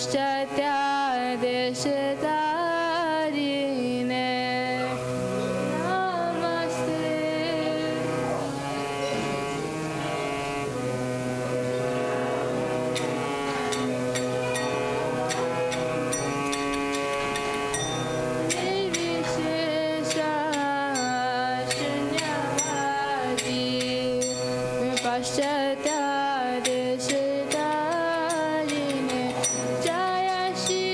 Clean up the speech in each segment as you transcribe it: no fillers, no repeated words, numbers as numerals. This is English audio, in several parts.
पाश्चात्या देशतारिणे नमस्ते निर्विशेष शून्यवादी पाश्चात्या देशतारिणे जय Shri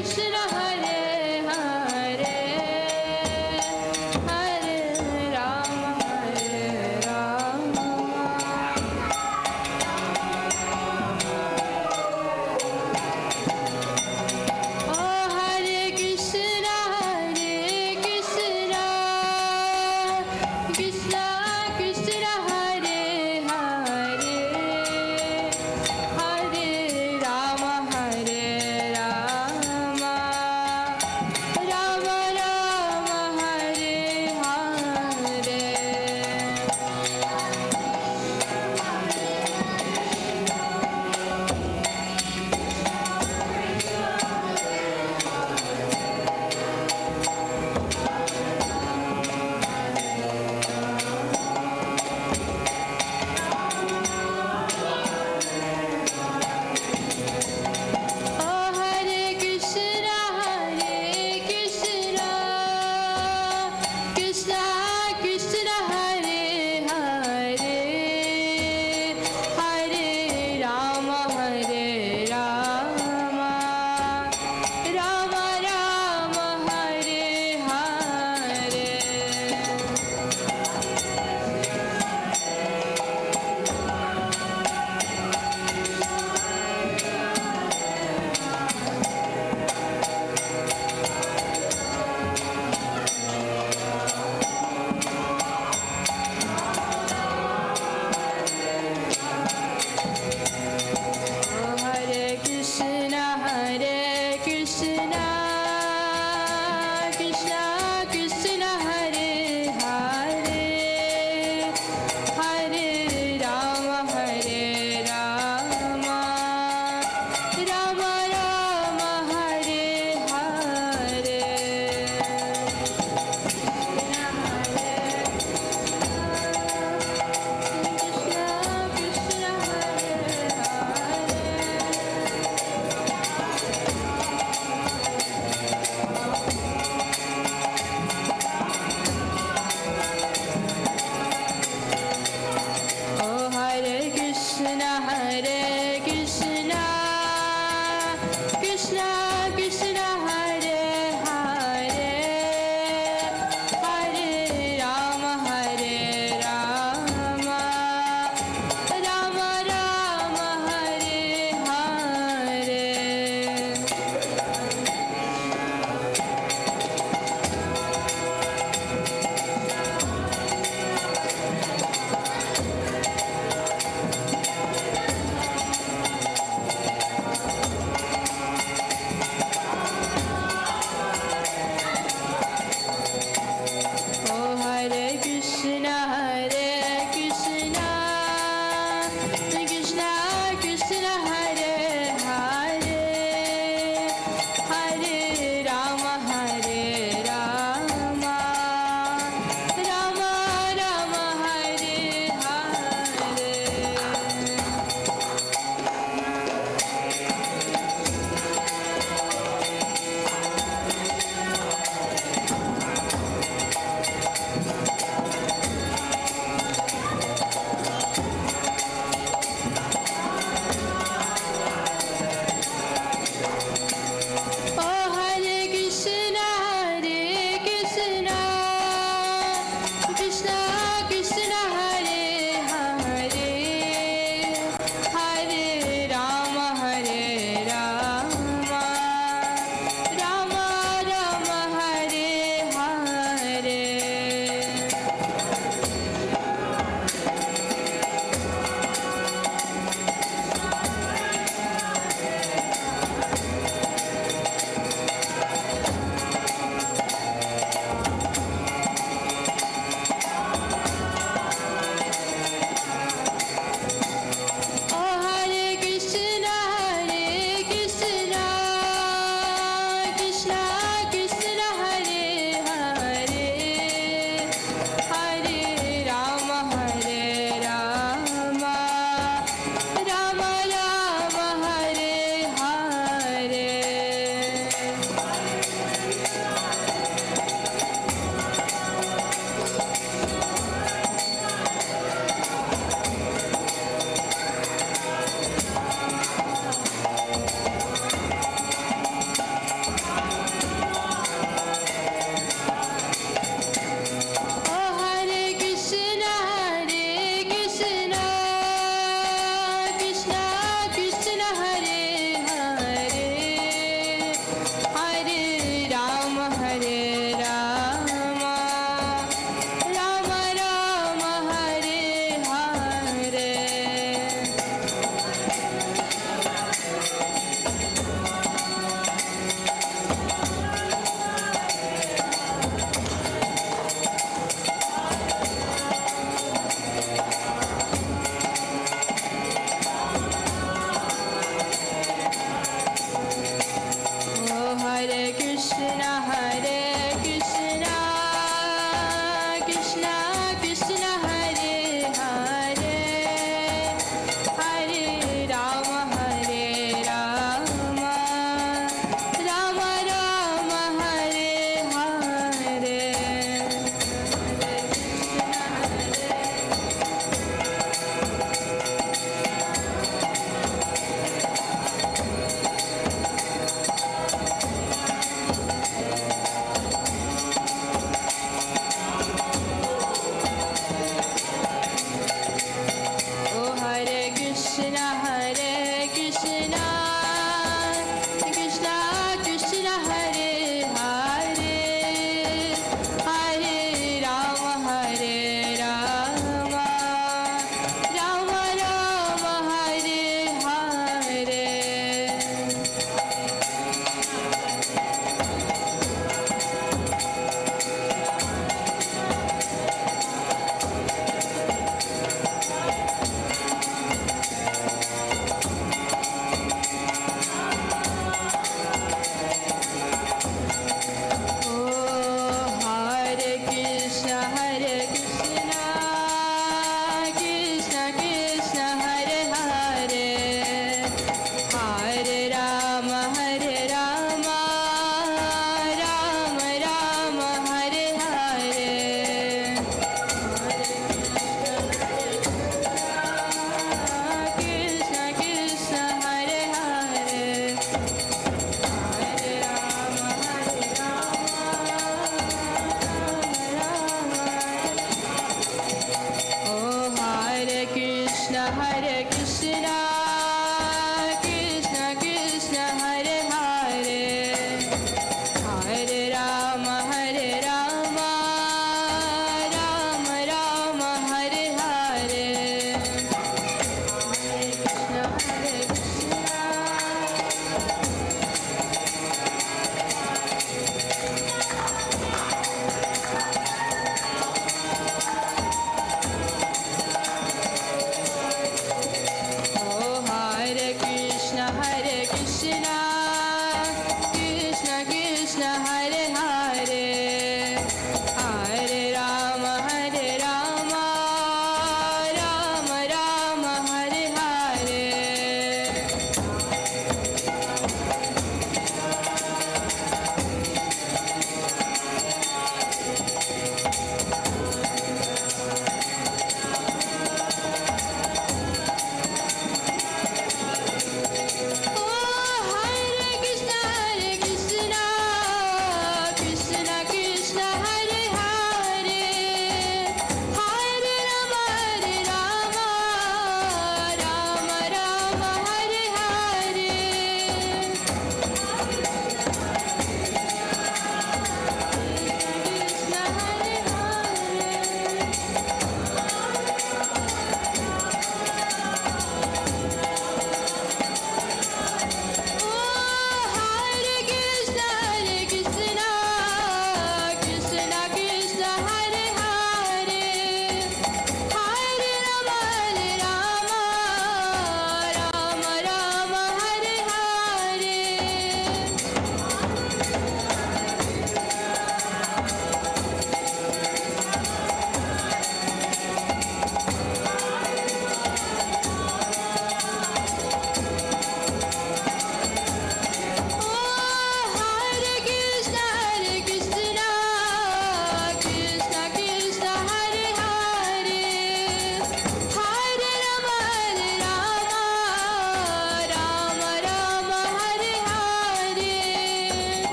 Krishna Hare Hare Hare Rama Oh Hare Krishna Krishna Krishna Hare Hare Hare Rama Rama Rama Hare Hare Oh Hare Krishna Krishna Krishna Hare Hare Hare Rama Rama Rama Hare Hare Oh Hare Krishna Krishna Krishna Hare Hare Hare Rama Rama Rama Hare Hare Krishna Hare Hare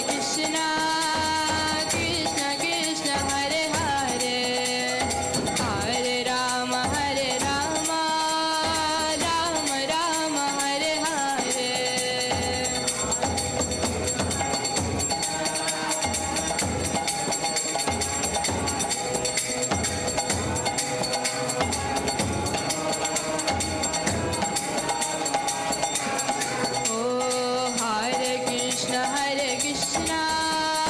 Krishna, Krishna Krishna Hare Hare, Hare Rama, Hare Rama, Rama Rama, Hare Hare. Oh, Hare Krishna, Krishna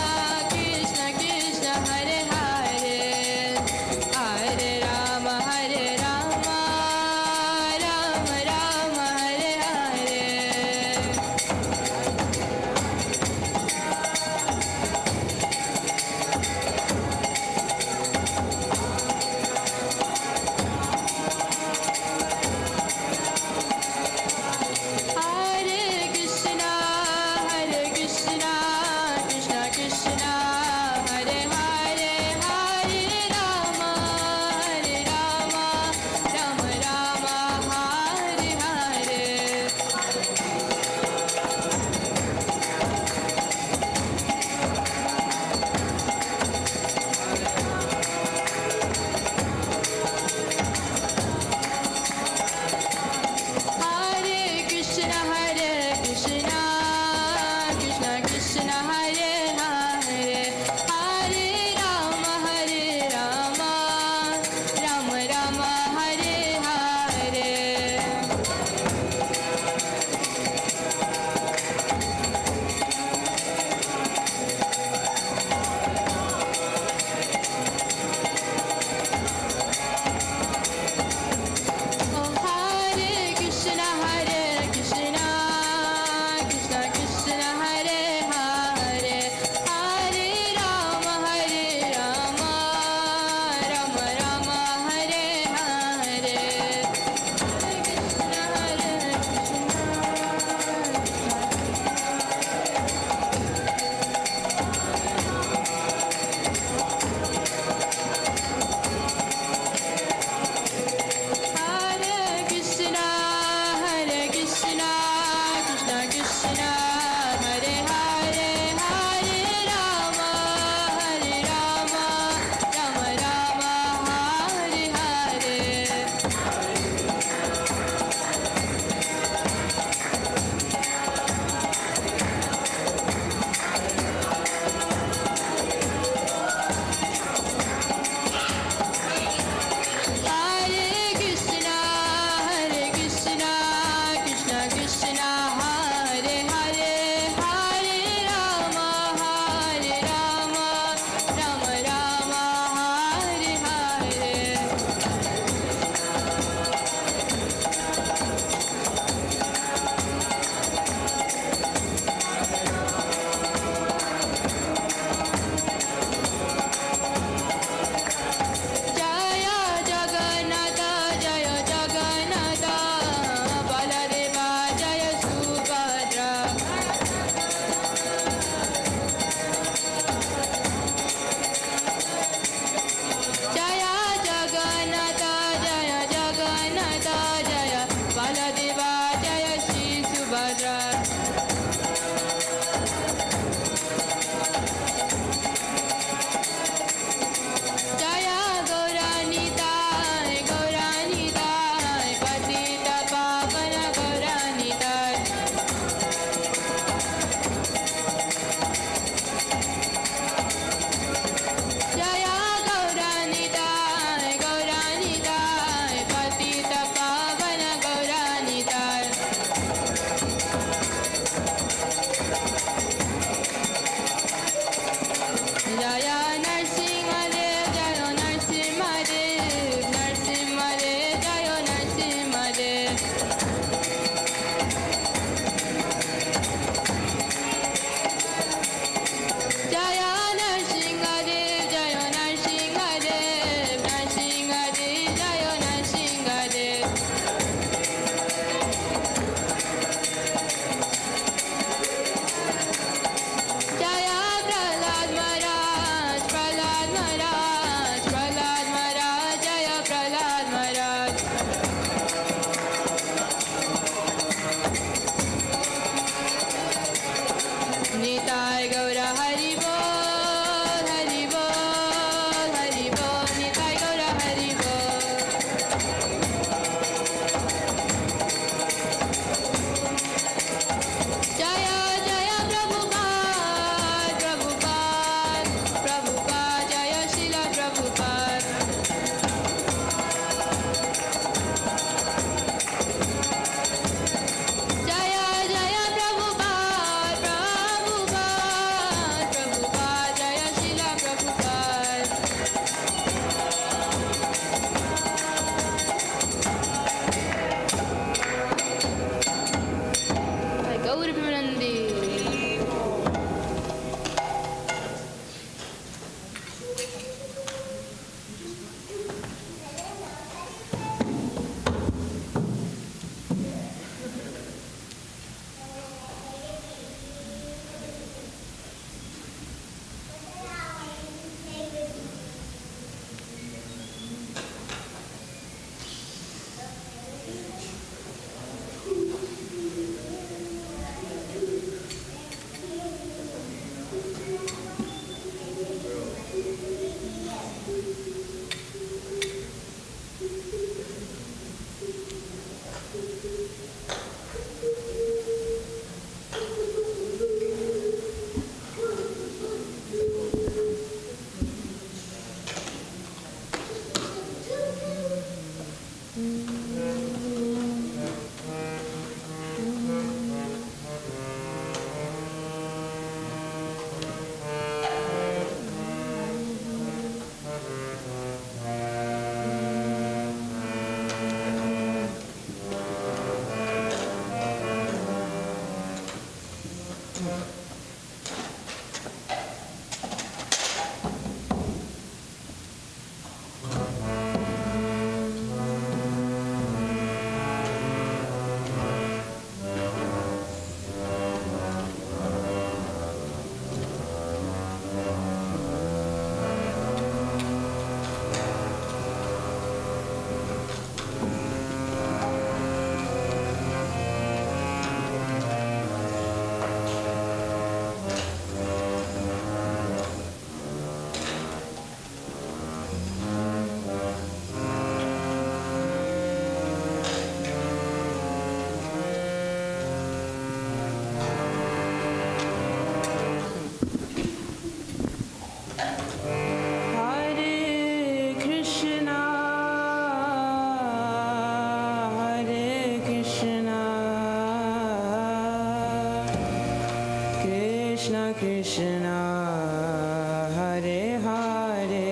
Hare Hare,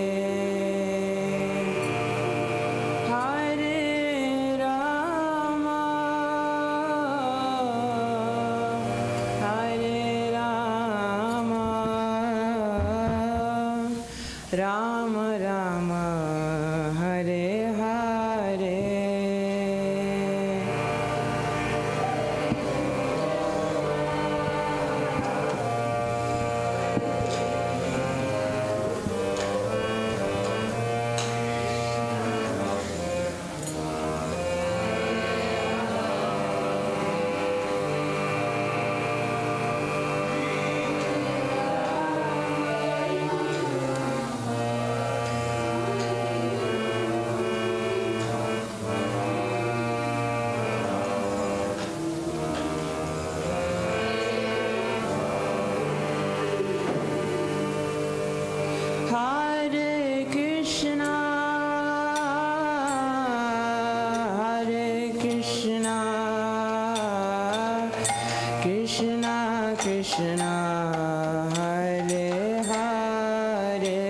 Hare Rama, Hare Rama, Rama Rama, Hare Hare. Hare Krishna, Hare Krishna, Krishna Krishna, Hare Hare,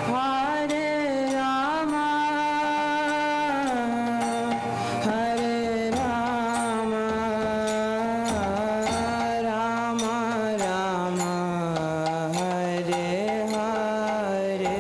Hare Rama, Hare Rama, Rama Rama, Hare Hare.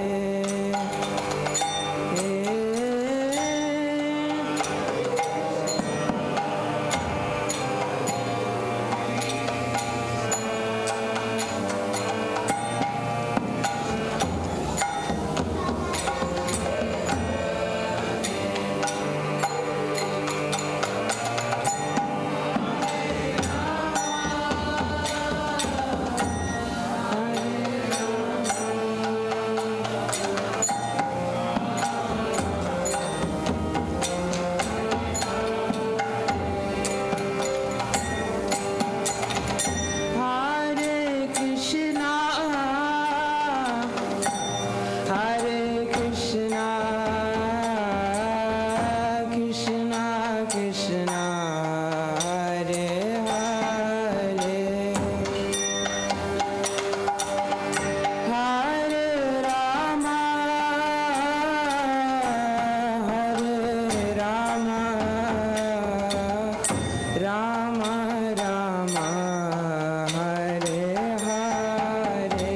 Hare Krishna, Hare Krishna, Krishna Krishna, Hare Hare, Hare Rama, Hare Rama, Rama Rama, Hare Hare.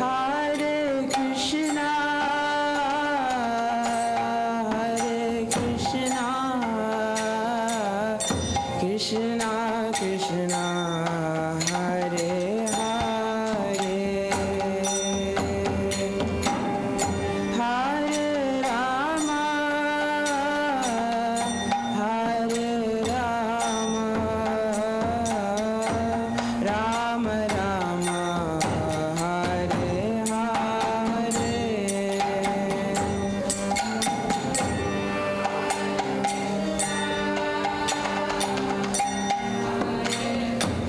Hare Krishna, Hare Krishna, Krishna Krishna, Hare Hare, Hare Rama, Hare Rama, Rama Rama, Hare Hare. Hare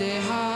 Hare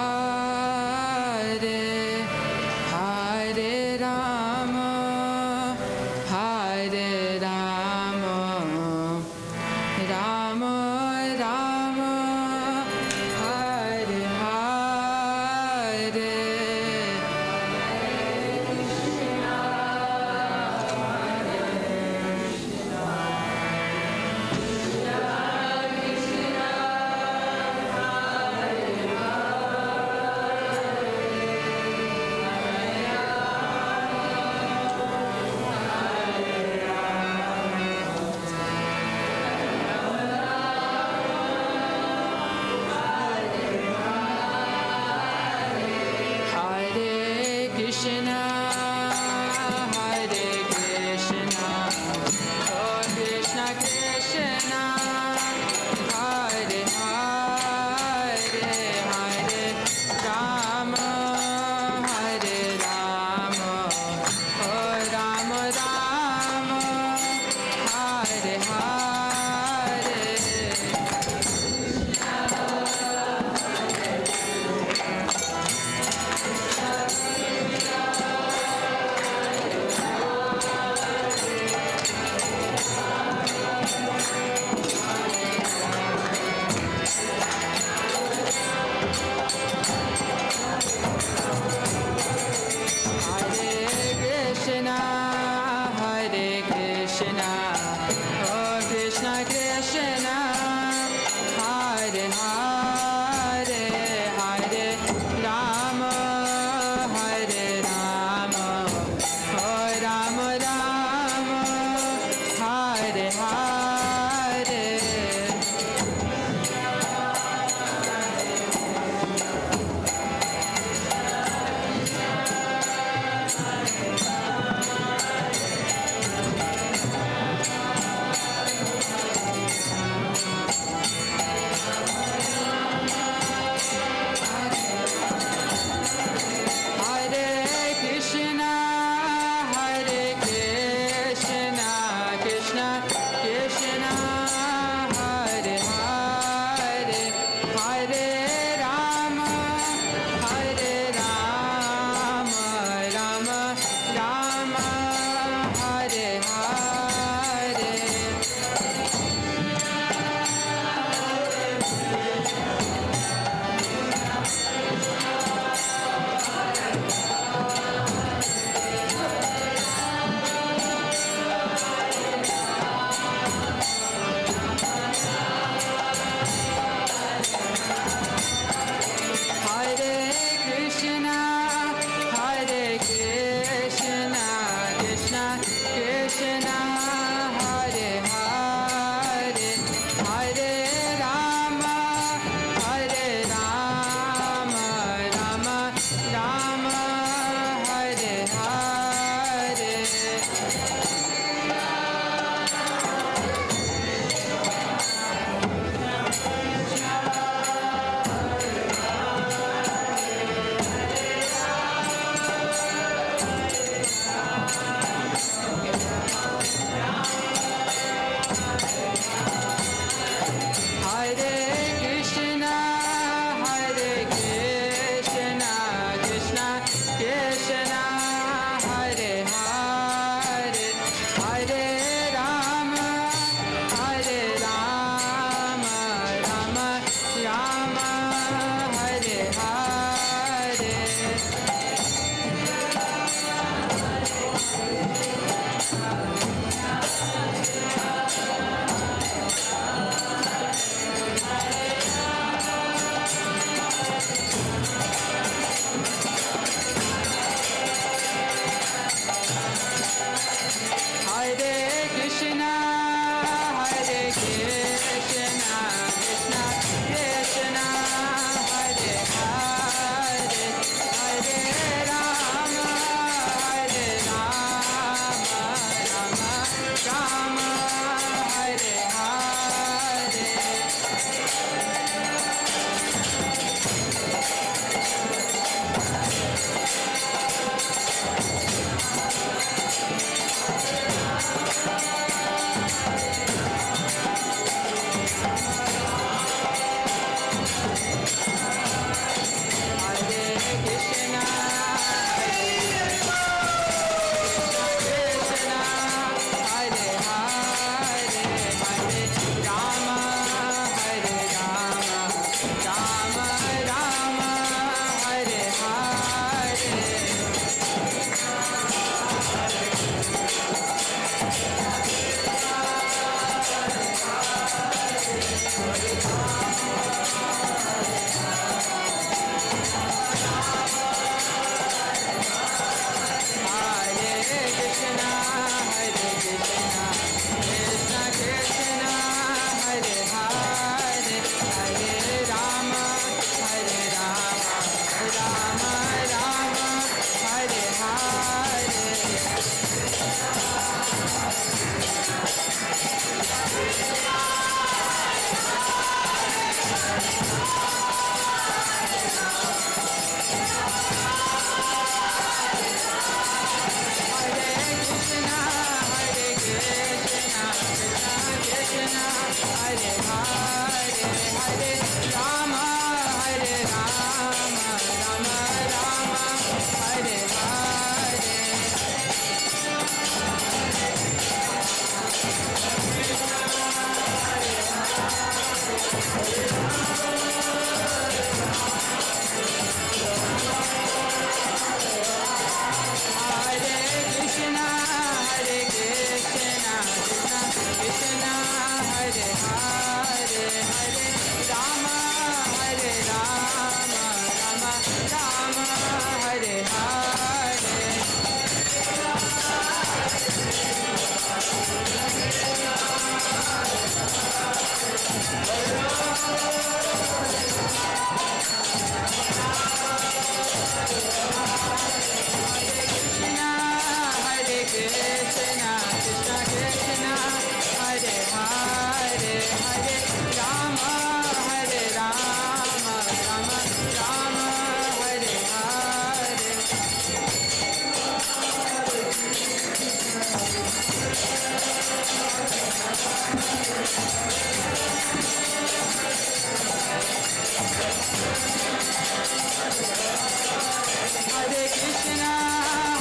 Hare Krishna,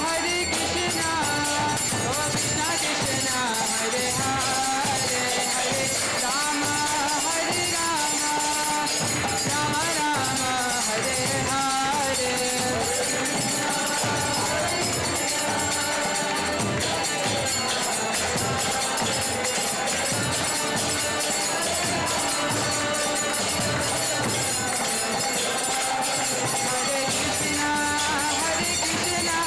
Hare Krishna, oh Krishna Krishna, Hare Hare, Hare Rama, Hare Rama, Rama Rama, Hare Hare. Hare Krishna, Hare Krishna,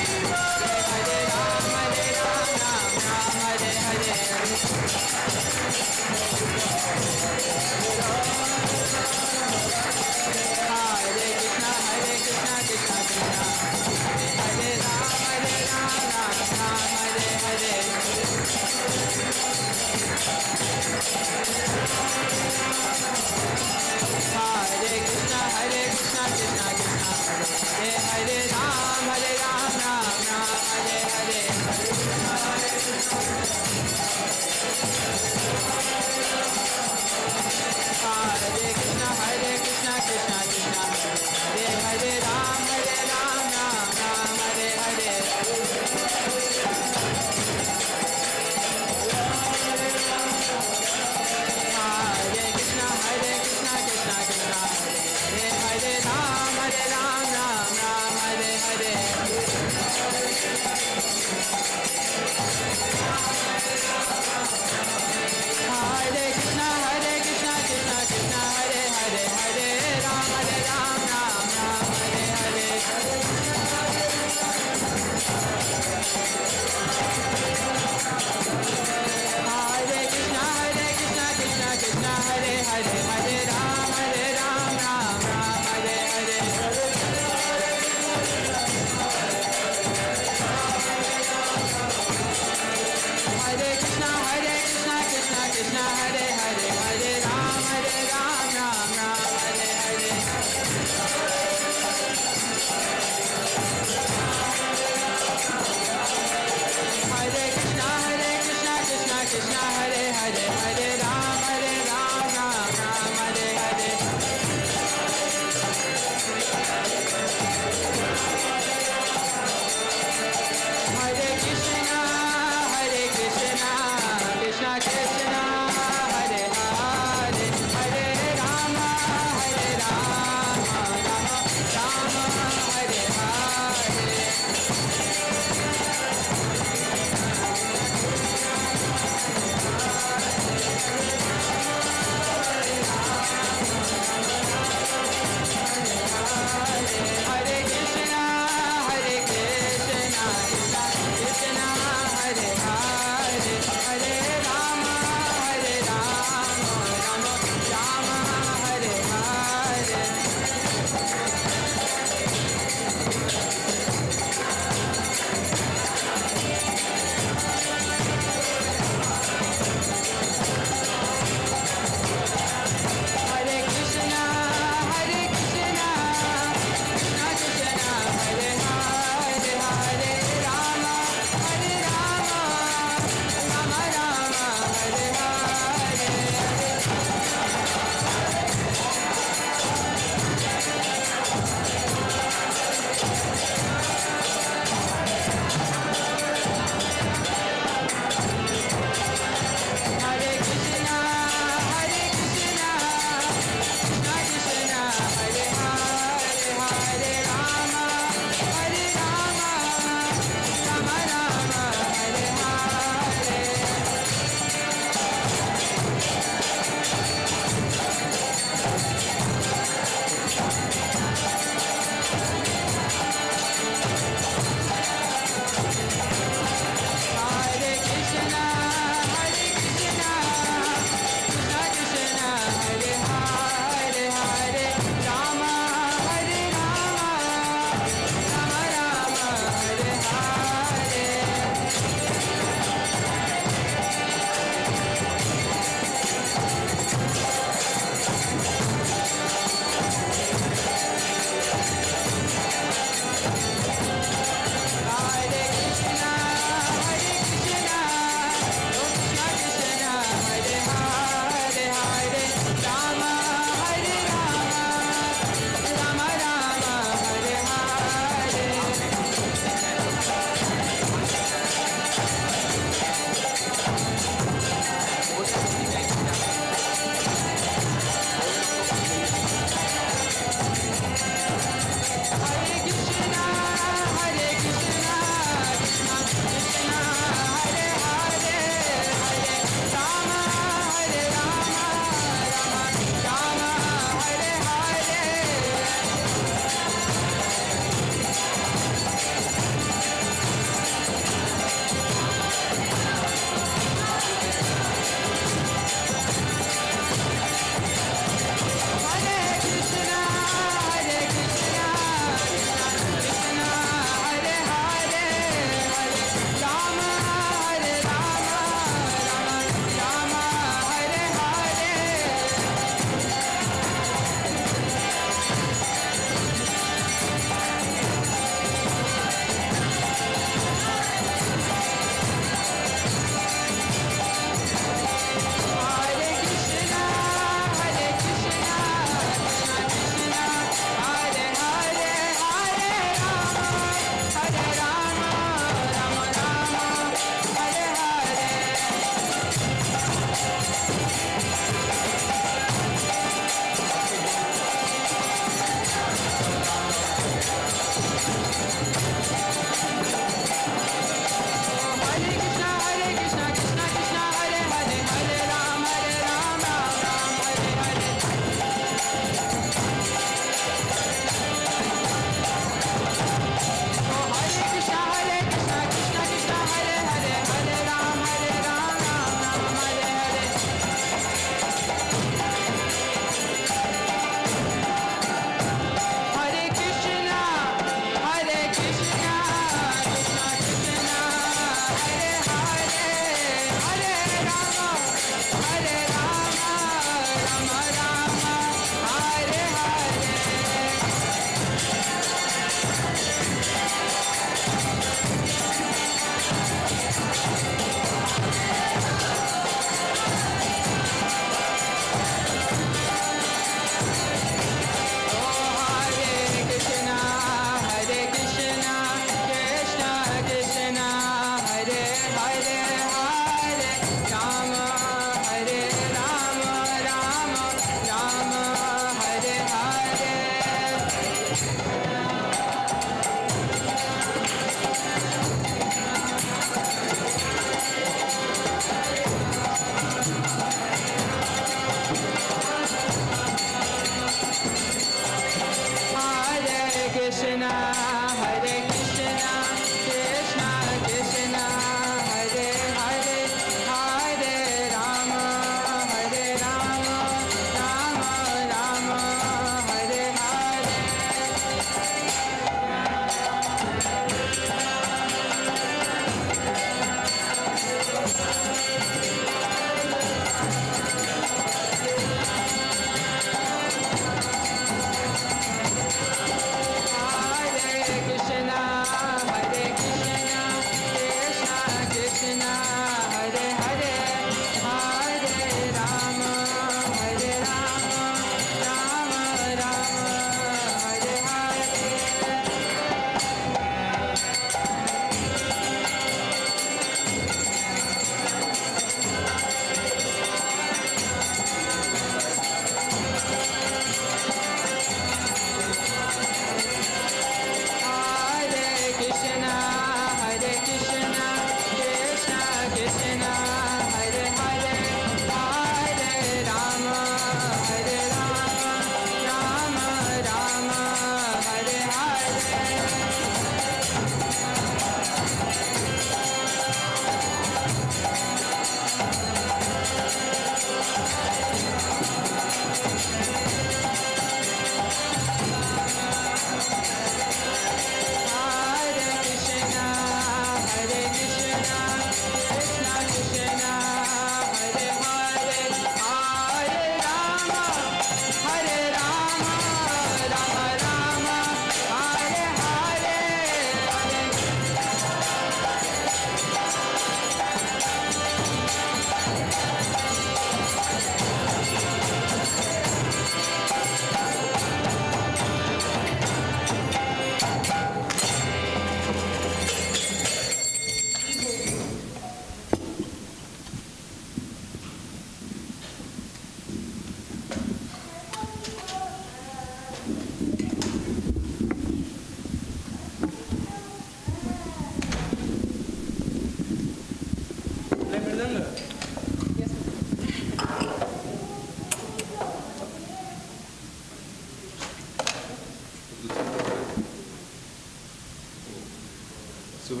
Hare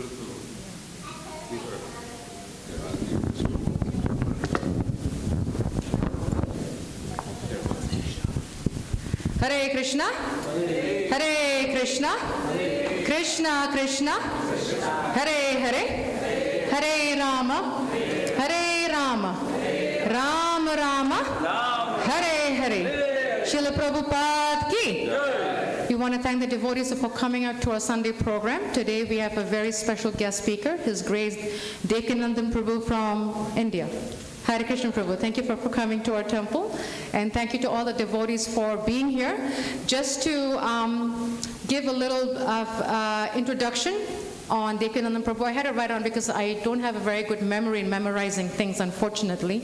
Krishna, Hare Krishna, Krishna Krishna, Hare Hare, Hare Rama, Hare Rama, Rama Rama, Hare Hare. Srila Prabhupada ki. We want to thank the devotees for coming out to our Sunday program. Today we have a very special guest speaker, His Grace Devakinandan Prabhu from India. Hare Krishna Prabhu, thank you for coming to our temple, and thank you to all the devotees for being here. Just to give a little of introduction on Devakinandan Prabhu, I had to write on because I don't have a very good memory in memorizing things, unfortunately.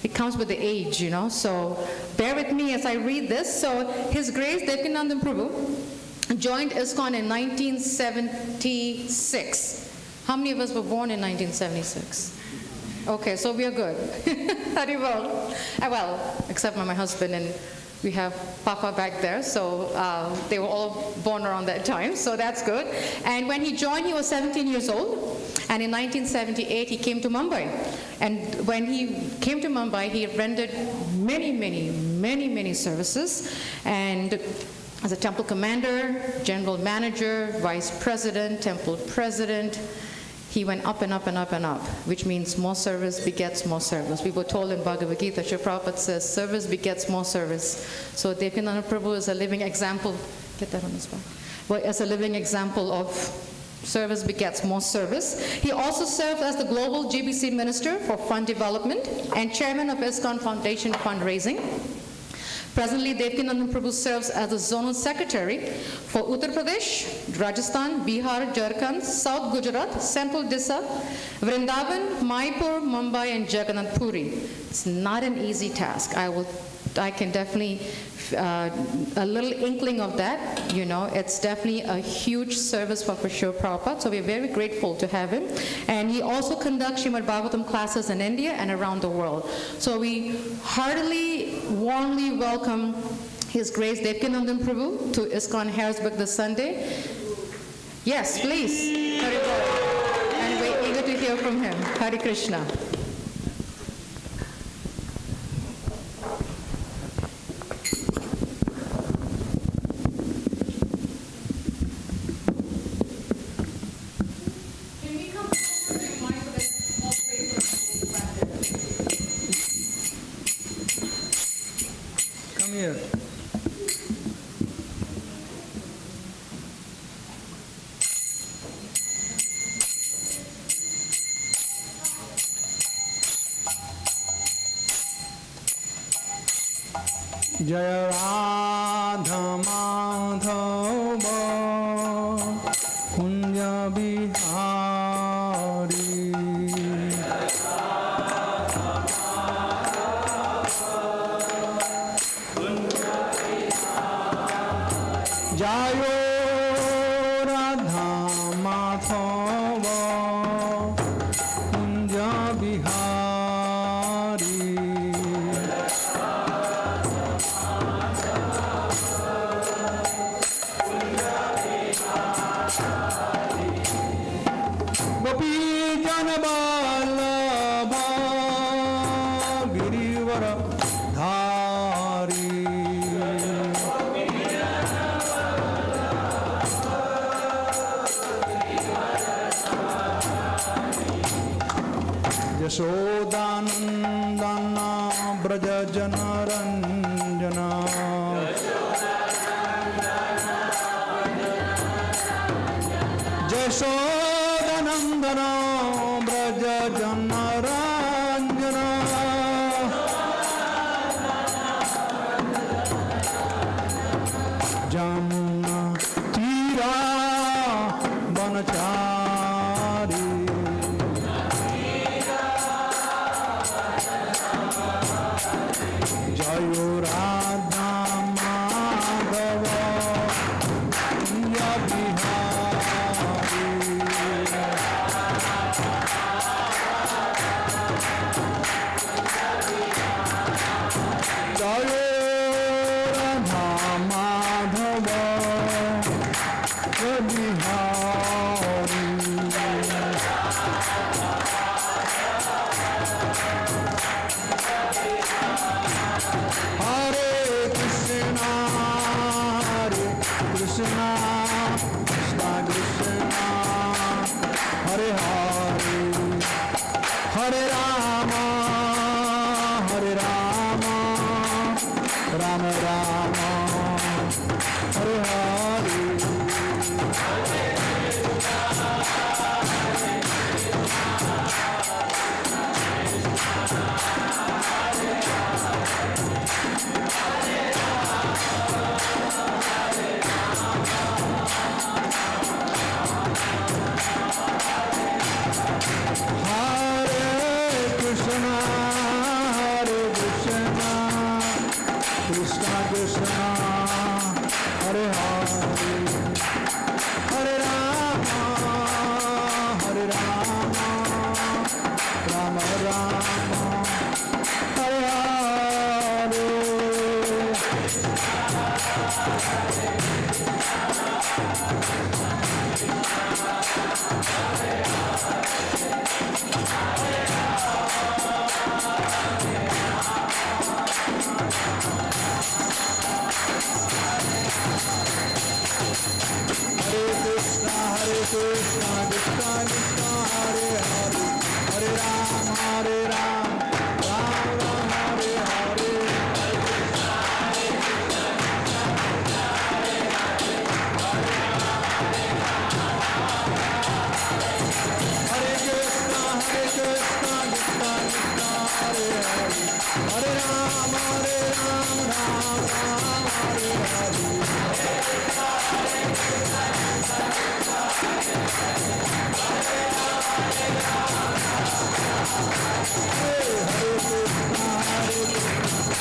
It comes with the age, you know, so bear with me as I read this. So His Grace Devakinandan Prabhu joined ISKCON in 1976. How many of us were born in 1976? Okay, so we are good. Very well. Well, except my husband, and we have Papa back there, so they were all born around that time, so that's good. And when he joined, he was 17 years old, and in 1978, he came to Mumbai. And when he came to Mumbai, he rendered many services, and as a temple commander, general manager, vice president, temple president, he went up and up and up and up, which means more service begets more service. We were told in Bhagavad Gita, Srila Prabhupada says, service begets more service. So Devakinandan Prabhu is a living example, get that on the spot, well, as a living example of service begets more service. He also served as the Global GBC Minister for Fund Development and Chairman of ISKCON Foundation Fundraising. Presently, Devakinandan Prabhu serves as the Zonal Secretary for Uttar Pradesh, Rajasthan, Bihar, Jharkhand, South Gujarat, Central Dissa, Vrindavan, Mayapur, Mumbai, and Jagannath Puri. It's not an easy task. I can definitely, a little inkling of that, you know, it's definitely a huge service for Srila Prabhupada, so we're very grateful to have him. And he also conducts Srimad Bhagavatam classes in India and around the world. So we heartily, warmly welcome His Grace Devakinandan Prabhu to ISKCON Harrisburg this Sunday. Yes, please. Hare Krishna. And we're eager to hear from him. Hare Krishna. Jaya Radha Madhava Kunja Bihari Jaya Radha Madhava Kunja Bihari Gopi Janaballabha Bhilwara Dhari Yashodanandana Braja Janaranjana Yashodanandana Braja Janaranjana Jamuna Tira Banachari Jayo Radha Madhava Kunja Bihari Hare Hare, Hare Rama, Hare Rama, Rama Rama, Hare Hare. Krishna Krishna, Hare Hare, Hare Rama, Hare Rama, Rama Rama, Hare Hare. Hare Krishna, Krishna Krishna, Hare Hare, Hare Rama, Hare Rama, Rama Rama, Hare Hare. Hare Krishna,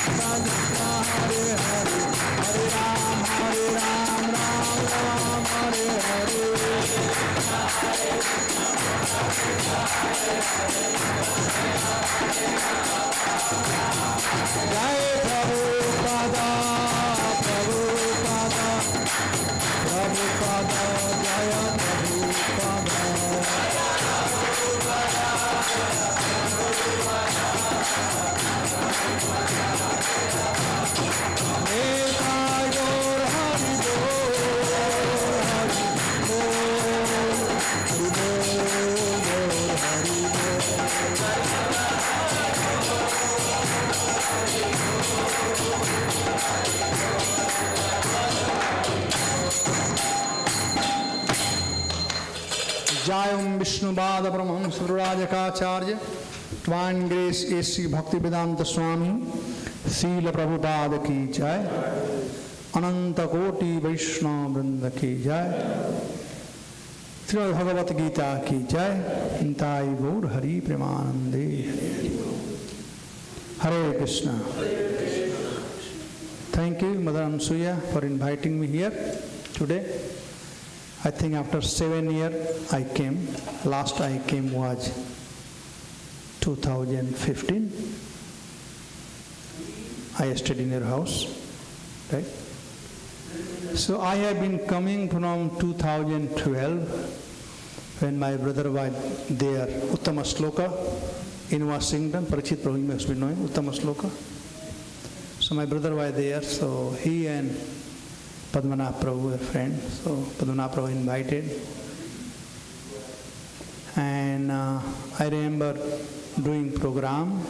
Krishna Krishna, Hare Hare, Hare Rama, Rama Rama, Hare Hare. Jai Prabhupada, Prabhupada, Prabhupada, Jaya Prabhupada. Nitai Gaur Hari Bol, Hari Bol, Hari Bol, Hari Jayam Vishnubada Brahman Surajakaacharya, Divine Grace A.C. Bhaktivedanta Swami, Srila Prabhupada ki jai, Ananta Koti Vaishnava Vrinda ki jai, Srimad Bhagavad Gita ki jai, Nitai Gaur Hari Premanande. Hare Krishna. Thank you, Mother Ansuya, for inviting me here today. I think after 7 years I came. Last I came was 2015. I stayed in your house, right? So I have been coming from 2012 when my brother was there, Uttama Sloka in Washington. Parachit Prabhu, you must be knowing Uttama Sloka. So my brother was there, so he and Padmanabh Prabhu were friends. So Padmanabh Prabhu invited. And I remember doing program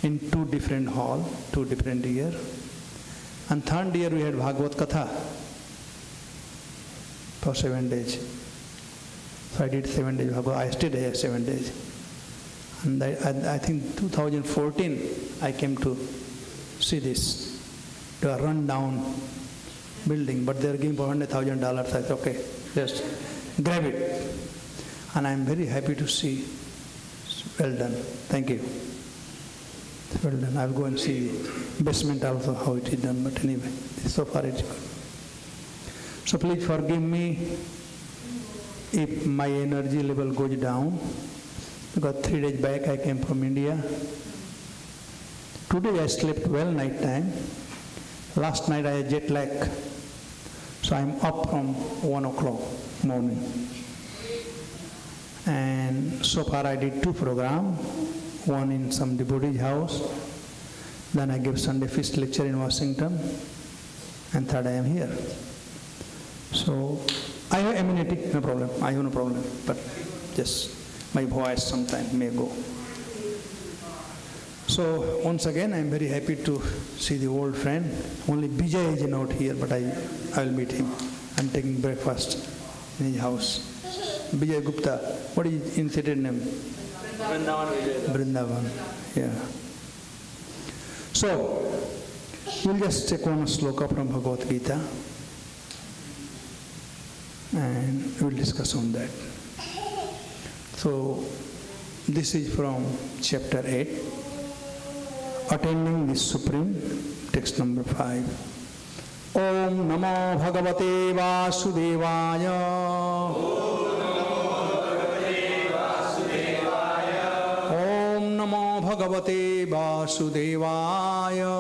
in 2 different halls, 2 different years. And 3rd year we had Bhagavad Katha for 7 days. So I did 7 days Bhagavad. I stayed here 7 days. And I think 2014 I came to see this, to a run-down building, but they are giving $400,000. I said, okay, just grab it. And I am very happy to see. Well done. Thank you. Well done. I'll go and see the basement also, how it is done. But anyway, so far it's good. So please forgive me if my energy level goes down, because 3 days back I came from India. Today I slept well night time. Last night I had jet lag. So I'm up from 1 o'clock morning. And so far I did 2 programs, one in some devotee's house, then I gave Sunday feast lecture in Washington, and third I am here. So I have immunity, no problem. I have no problem. But just my voice sometimes may go. So once again, I am very happy to see the old friend. Only Bijay is not here, but I will meet him. I am taking breakfast in his house. Bijay Gupta, what is his incident name? Vrindavan. Yeah. So, we'll just take one sloka from Bhagavad Gita and we'll discuss on that. So, this is from chapter 8, Attaining the Supreme, text number 5. Om Namo Bhagavate Vasudevaya. Om Namo Bhagavate Vasudevaya.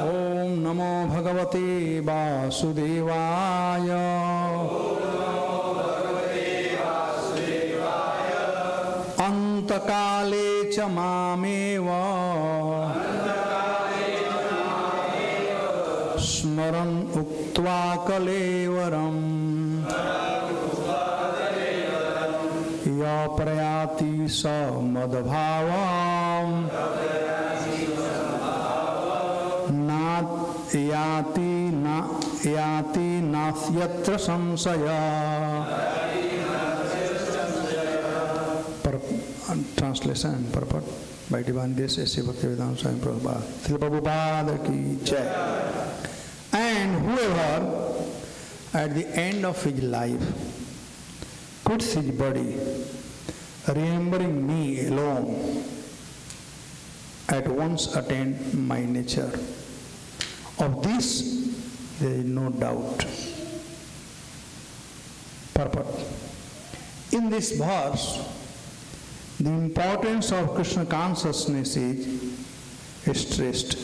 Om Namo Bhagavate Vasudevaya. Antakale cha mameva Smaran uktva kalevaram Ya prayati sa madbhavam Nat yati nasyatra samsaya. Translation and purport by Divine Grace S.C. Bhaktivedanta Swami Prabhupada. Srila Prabhupada ki jai. And whoever at the end of his life quits his body, remembering me alone, at once attained my nature. Of this there is no doubt. Purport. In this verse, the importance of Krishna consciousness is stressed.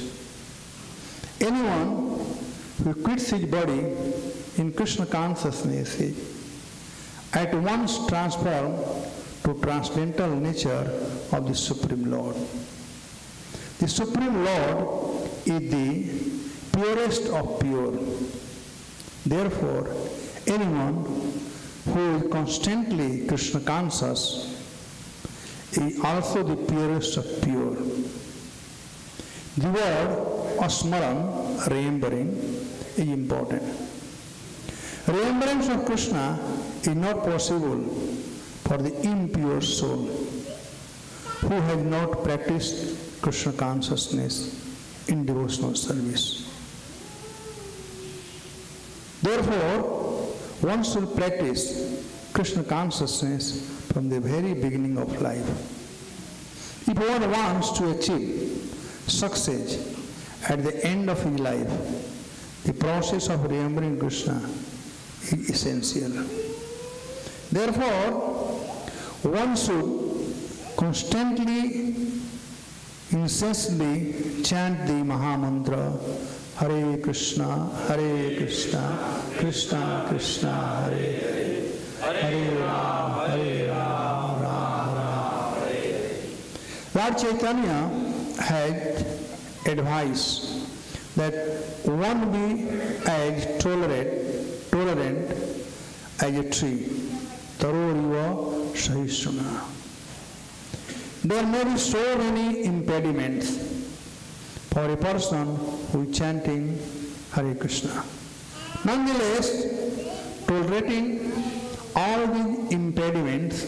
Anyone who quits his body in Krishna consciousness is at once transformed to transcendental nature of the Supreme Lord. The Supreme Lord is the purest of pure. Therefore, anyone who is constantly Krishna conscious is also the purest of pure. The word asmaran, remembering, is important. Remembrance of Krishna is not possible for the impure soul who has not practiced Krishna consciousness in devotional service. Therefore, one should practice Krishna consciousness from the very beginning of life. If one wants to achieve success at the end of his life, the process of remembering Krishna is essential. Therefore, one should constantly, incessantly chant the Mahamantra, Hare Krishna, Krishna Krishna, Hare Hare, Hare Rama, Rama Rama, Hare Hare. Lord Chaitanya had advised that one be as tolerant as a tree, Taroriva Sahishruna. There may be so many impediments for a person who is chanting Hare Krishna. Nonetheless, tolerating all the impediments,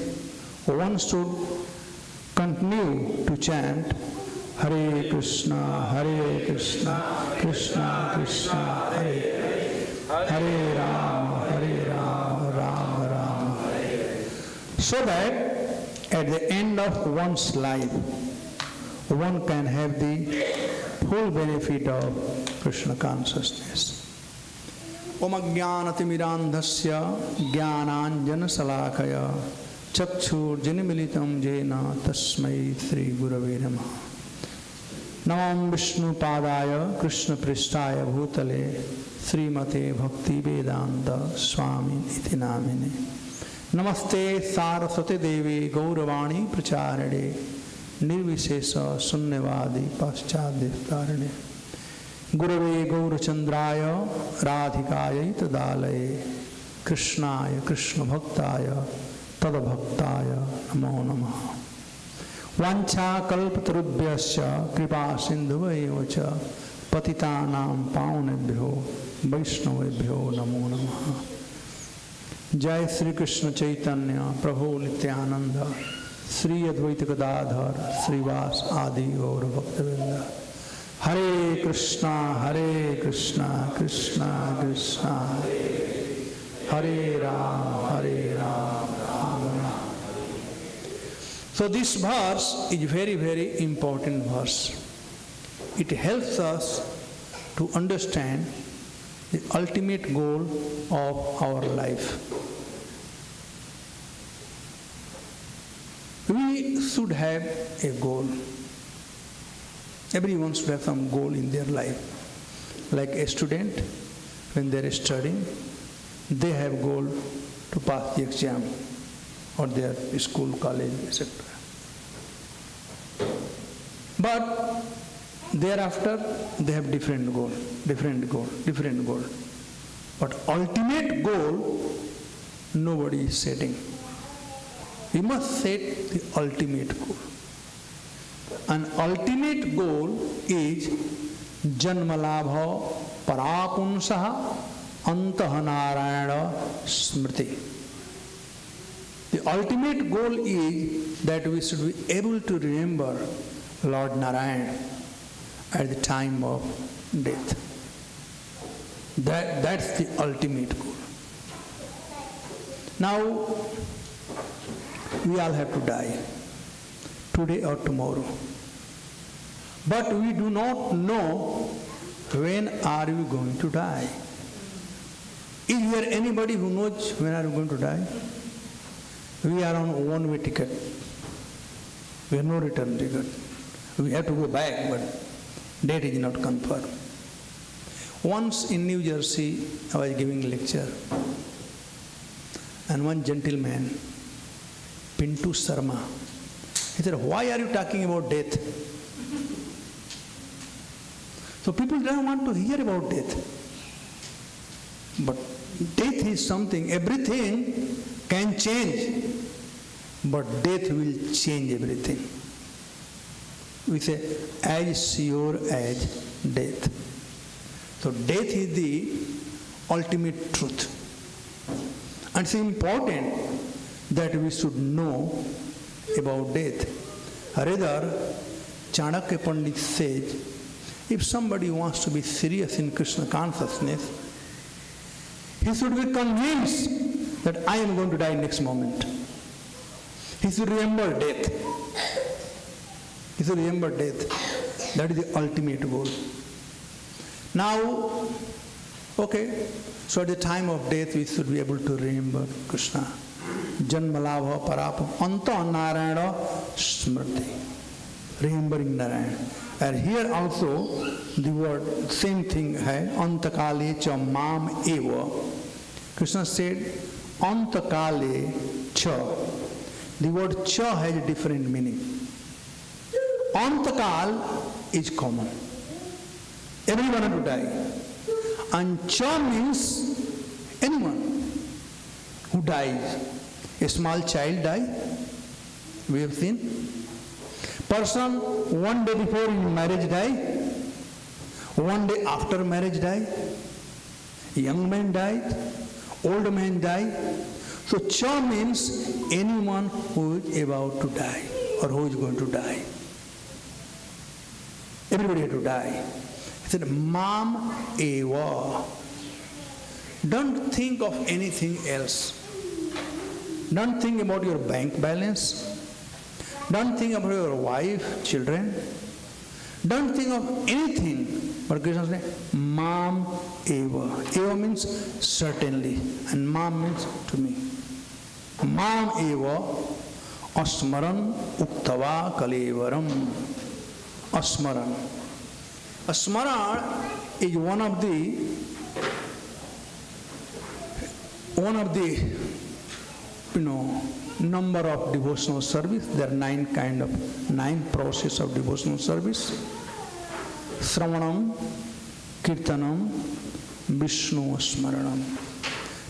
one should continue to chant Hare Krishna, Krishna Krishna, Hare Hare, Hare Rama, Rama Rama, Hare Hare. So that at the end of one's life, one can have the full benefit of Krishna consciousness. Om Ajnanatimirandhasya Jnananjana Salakaya Chakshur Janimilitam Jena Tasmai Sri Gurave Namaha. Namam Vishnu Padaya Krishna Prishtaya Bhutale Srimate Bhakti Vedanta Swami Iti Namine. Namaste Saraswati Devi Gauravani Pracharade Nirvishesa Sunyavadi Paschadya Karane Gurave Gaurachandraya Radhikaya Tadalaye Krishnaya Krishna Bhaktaya Tadabhaktaya Namo Namaha. Vancha kalpatarubhyasya kripa sindhuvayocha patitanam pavanebhyo vaishnavebhyo namo namaha. Jai Sri Krishna Chaitanya Prabhu Nityananda Sri Advaita Gadadhar Srivas Adi Gaura Bhaktavinda. Hare Krishna Krishna Krishna Hare Ram Hare Ram Ram Ram. So this verse is very, very important verse. It helps us to understand the ultimate goal of our life. We should have a goal. Everyone should have some goal in their life. Like a student, when they are studying, they have goal to pass the exam or their school, college, etc. But thereafter, they have different goal. But ultimate goal, nobody is setting. We must set the ultimate goal. An ultimate goal is Janmalabha Parapunsaha Antah Narayana Smriti. The ultimate goal is that we should be able to remember Lord Narayan at the time of death. That's the ultimate goal. Now, we all have to die, today or tomorrow. But we do not know when are we going to die. Is there anybody who knows when are we going to die? We are on a one-way ticket. We have no return ticket. We have to go back, but date is not confirmed. Once in New Jersey, I was giving a lecture, and one gentleman, Pintu Sharma, he said, "Why are you talking about death?" So people don't want to hear about death. But death is something, everything can change, but death will change everything. We say, as sure as death. So death is the ultimate truth. And it's important that we should know about death. Rather, Chanakya Pandit says, if somebody wants to be serious in Krishna consciousness, he should be convinced that I am going to die next moment. He should remember death. He should remember death. That is the ultimate goal. Now, okay, so at the time of death we should be able to remember Krishna. Janmalabha Parapam Anta Narayana Smriti. Remembering Narayana. And here also the word, same thing hai, Antakale cha mam eva. Krishna said, Antakale cha. The word cha has a different meaning. Antakal is common. Everyone has to die. And cha means anyone who dies. A small child dies. We have seen. Person one day before marriage die, one day after marriage die, young man died, old man died. So cha means anyone who is about to die or who is going to die. Everybody had to die. He said, Mam eva. Don't think of anything else. Don't think about your bank balance. Don't think about your wife, children. Don't think of anything. But Krishna said, Mam eva. Eva means certainly, and Mam means to me. Mam eva asmaran uktava kalevaram. Asmaran. Asmaran is one of the number of devotional service. There are 9 process of devotional service. Sravanam, Kirtanam, Vishnu Smaranam,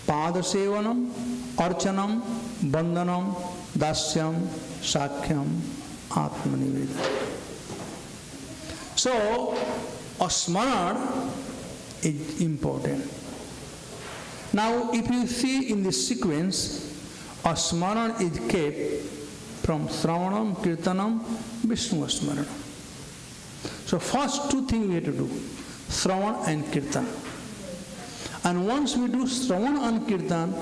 Padasevanam, Archanam, Bandhanam, Dasyam, Sakhyam, Atmanivedana. So, a smaran is important. Now, if you see in this sequence, a smaran is kept from Sravanam, Kirtanam, Vishnu Smaranam. So, first two things we have to do, Sravan and Kirtan. And once we do Sravan and Kirtan,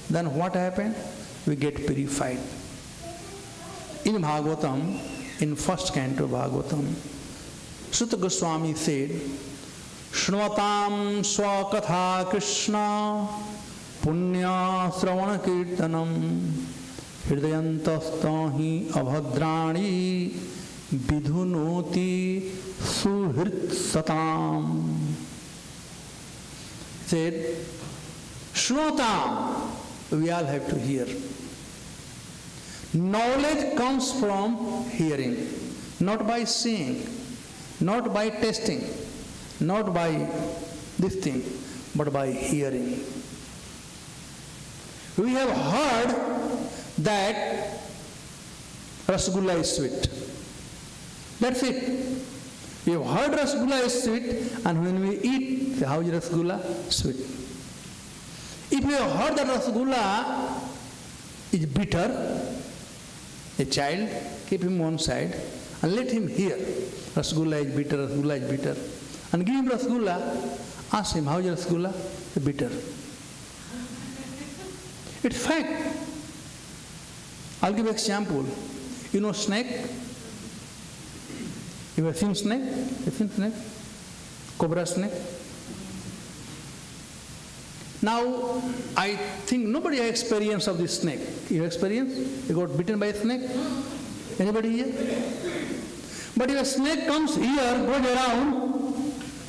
then what happens? We get purified. In Bhagavatam, in first canto Bhagavatam, Sutta Goswami said, Shruvatam swakatha Krishna punya sravana kirtanam hridayantastahi abhadrani vidhunoti suhrit satam. Said, Shruvatam, we all have to hear. Knowledge comes from hearing, not by seeing, not by testing, not by this thing, but by hearing. We have heard that Rasgulla is sweet. That's it. We have heard Rasgulla is sweet, and when we eat, how is Rasgulla? Sweet. If we have heard that Rasgulla is bitter, a child, keep him one side and let him hear. Rasgulla is bitter, Rasgulla is bitter. And give him Rasgulla, ask him, how is Rasgulla? Bitter. It's fact. I'll give an example. You know snake? You have seen snake? You have seen snake? Cobra snake? Now, I think nobody has experience of this snake. You have experience? You got bitten by a snake? Anybody here? But if a snake comes here, goes around,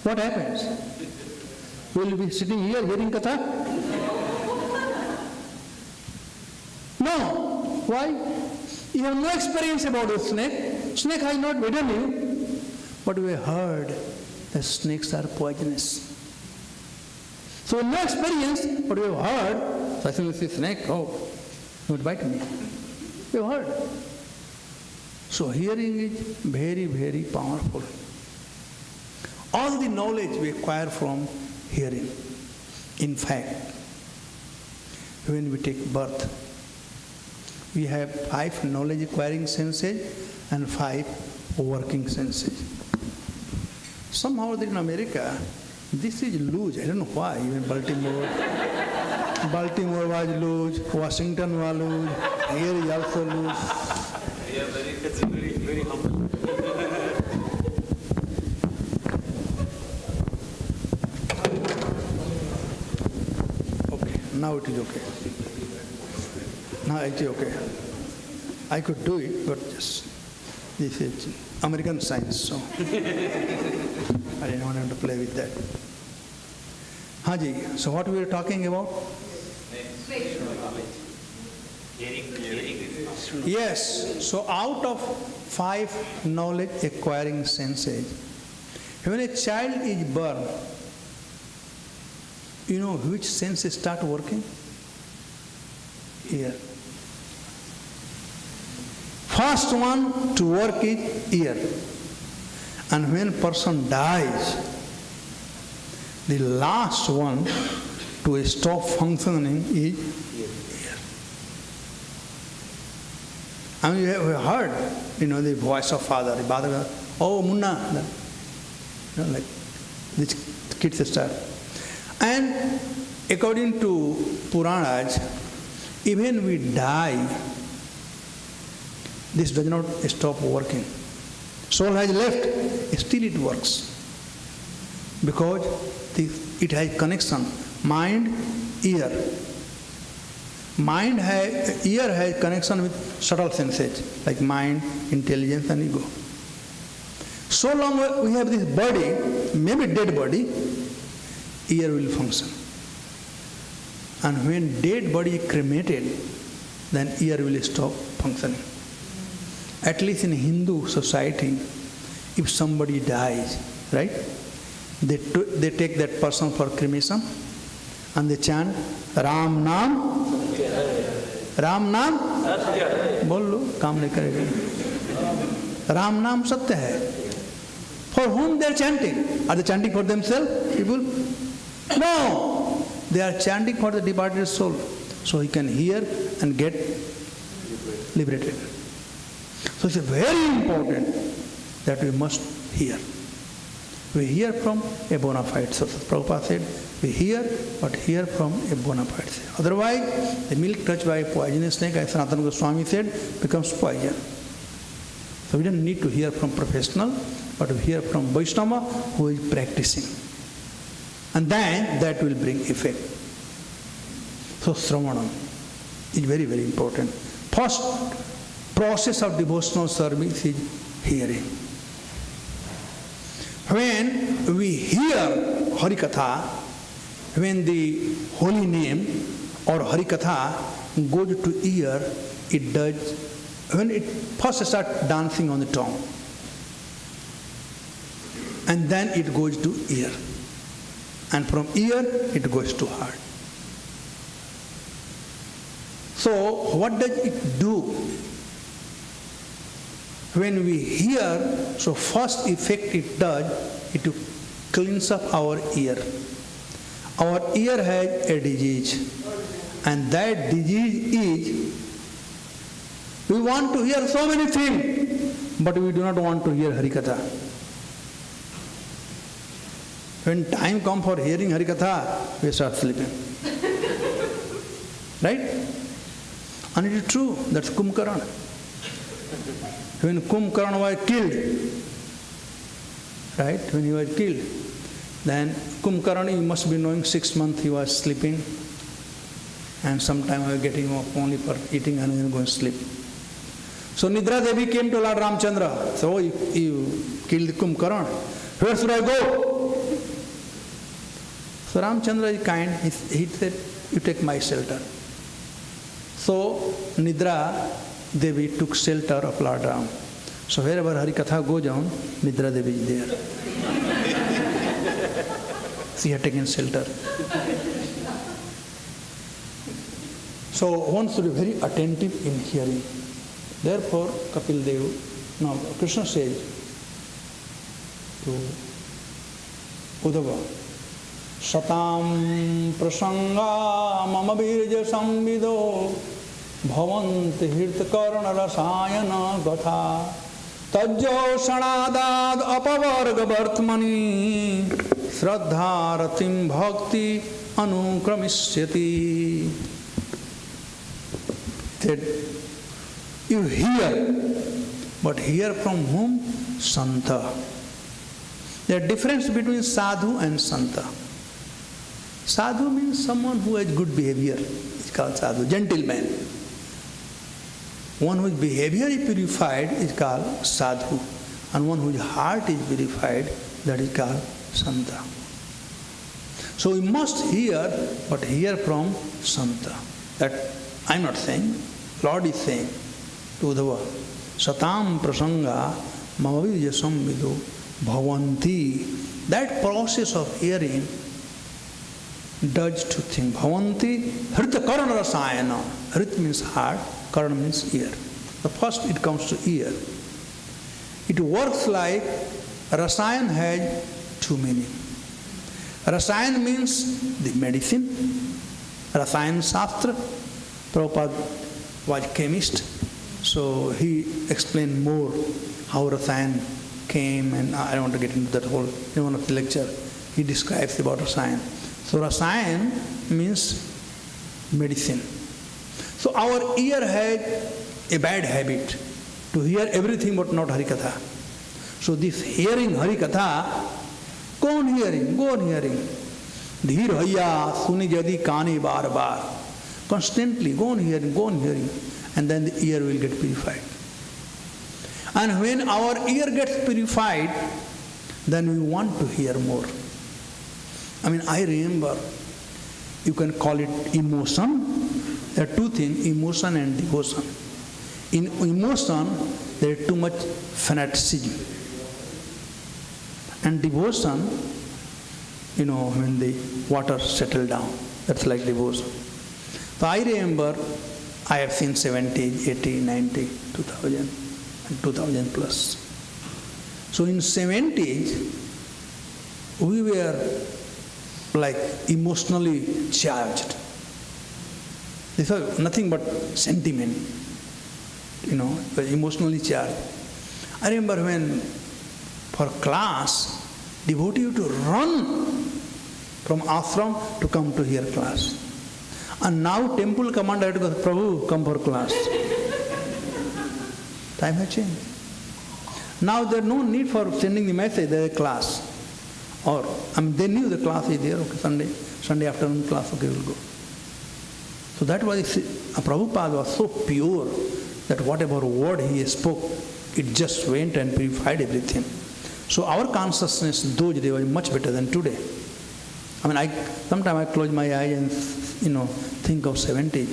what happens? Will you be sitting here hearing katha? No. Why? You have no experience about the snake. Snake has not bitten you. But we have heard that snakes are poisonous. So no experience, but we have heard. So I think this snake, oh, don't bite me. We have heard. So hearing is very, very powerful. All the knowledge we acquire from hearing. In fact, when we take birth, we have 5 knowledge acquiring senses and 5 working senses. Somehow in America, this is loose. I don't know why. Even Baltimore was loose, Washington was loose, here is also loose. Yeah, very humble. Okay, now it is okay. Now it is okay. I could do it, but just this is American science, so I didn't want to play with that. Haji, so what we were talking about? Yes, so out of 5 knowledge acquiring senses, when a child is born, you know which senses start working? Ear. First one to work is ear. And when person dies, the last one to stop functioning is ear. I mean, you have heard, the voice of father, the father, oh, Munna, like this kids start. And according to Puranas, even we die, this does not stop working. Soul has left, still it works. Because it has connection, mind, ear. Ear has connection with subtle senses, like mind, intelligence and ego. So long we have this body, maybe dead body, ear will function. And when dead body is cremated, then ear will stop functioning. At least in Hindu society, if somebody dies, right? They take that person for cremation and they chant Ram Naam. Ram Naam? बोल लो, काम नहीं करेगा. Ram Naam सत्य है. For whom they are chanting? Are they chanting for themselves, people? No! They are chanting for the departed soul. So he can hear and get liberated. So it's very important that we must hear. We hear from a bona fide source. Prabhupada said, we hear, but hear from a bona fide source. Otherwise, the milk touched by a poisonous snake, as Sanatana Goswami said, becomes poison. So we don't need to hear from professional, but we hear from Vaishnava who is practicing. And then that will bring effect. So Sravanam is very, very important. First process of devotional service is hearing. When we hear Harikatha, when the holy name or Harikatha goes to ear, it does, when it first starts dancing on the tongue, and then it goes to ear, and from ear it goes to heart. So what does it do? When we hear, so first effect it does, it cleans up our ear. Our ear has a disease, and that disease is, we want to hear so many things, but we do not want to hear Harikatha. When time comes for hearing Harikatha, we start sleeping. Right? And it is true, that's Kumbhkarna. When Kumbhkarna was killed, right, when he was killed, then Kumbhkarna, you must be knowing, 6 months he was sleeping, and sometime he was getting up only for eating and then going to sleep. So Nidra Devi came to Lord Ramchandra. So, you killed Kumbhkarna. Where should I go? So Ramchandra is kind. He said, you take my shelter. So Nidra Devi took shelter of Lord Ram. So wherever Harikatha goes on, Nidra Devi is there. She had taken shelter. So one should be very attentive in hearing. Therefore, Kapil Dev, now Krishna says to Uddhava, Satam prasanga mama virja samvido bhavanti hirtakarana rasayana gatha tajjo sanadad apavarga vartmani shraddharatim bhakti anukramisyati. That you hear, but hear from whom? Santa. There is difference between sadhu and santa. Sadhu means someone who has good behavior. It's called sadhu, gentleman. One whose behavior is purified is called sadhu, and one whose heart is purified, that is called santa. So we must hear, but hear from santa. That I'm not saying, Lord is saying to Uddhava, Satam prasanga mamavirya samvido bhavanti. That process of hearing does two things. Bhavanti, hrita karana rasayana. Hrit means heart, karana means ear. The first it comes to ear. It works like rasayan has two meanings. Rasayan means the medicine. Rasayan Shastra. Prabhupada was chemist, so he explained more how rasayan came, and I don't want to get into that whole, in one of the lecture, he describes about rasayan. So rasayan means medicine. So our ear has a bad habit to hear everything but not Harikatha. So this hearing Harikatha, go on hearing, go on hearing. Dhir hayya suni jadi kani bar bar. Constantly go on hearing, and then the ear will get purified. And when our ear gets purified, then we want to hear more. I mean, I remember, you can call it emotion. There are two things, emotion and devotion. In emotion, there is too much fanaticism. And devotion, when the water settled down. That's like devotion. So I remember I have seen 70, 80, 90, 2000 and 2000 plus. So in 70s, we were like emotionally charged. This was nothing but sentiment, but emotionally charged. I remember when for class, devotee used to run from ashram to come to hear class. And now temple commander had to go, Prabhu, come for class. Time has changed. Now there is no need for sending the message, there is a class. Or, they knew the class is there, okay, Sunday afternoon class, okay, we'll go. So that was, Prabhupada was so pure that whatever word he spoke, it just went and purified everything. So our consciousness those days was much better than today. Sometimes I close my eyes and, think of 70.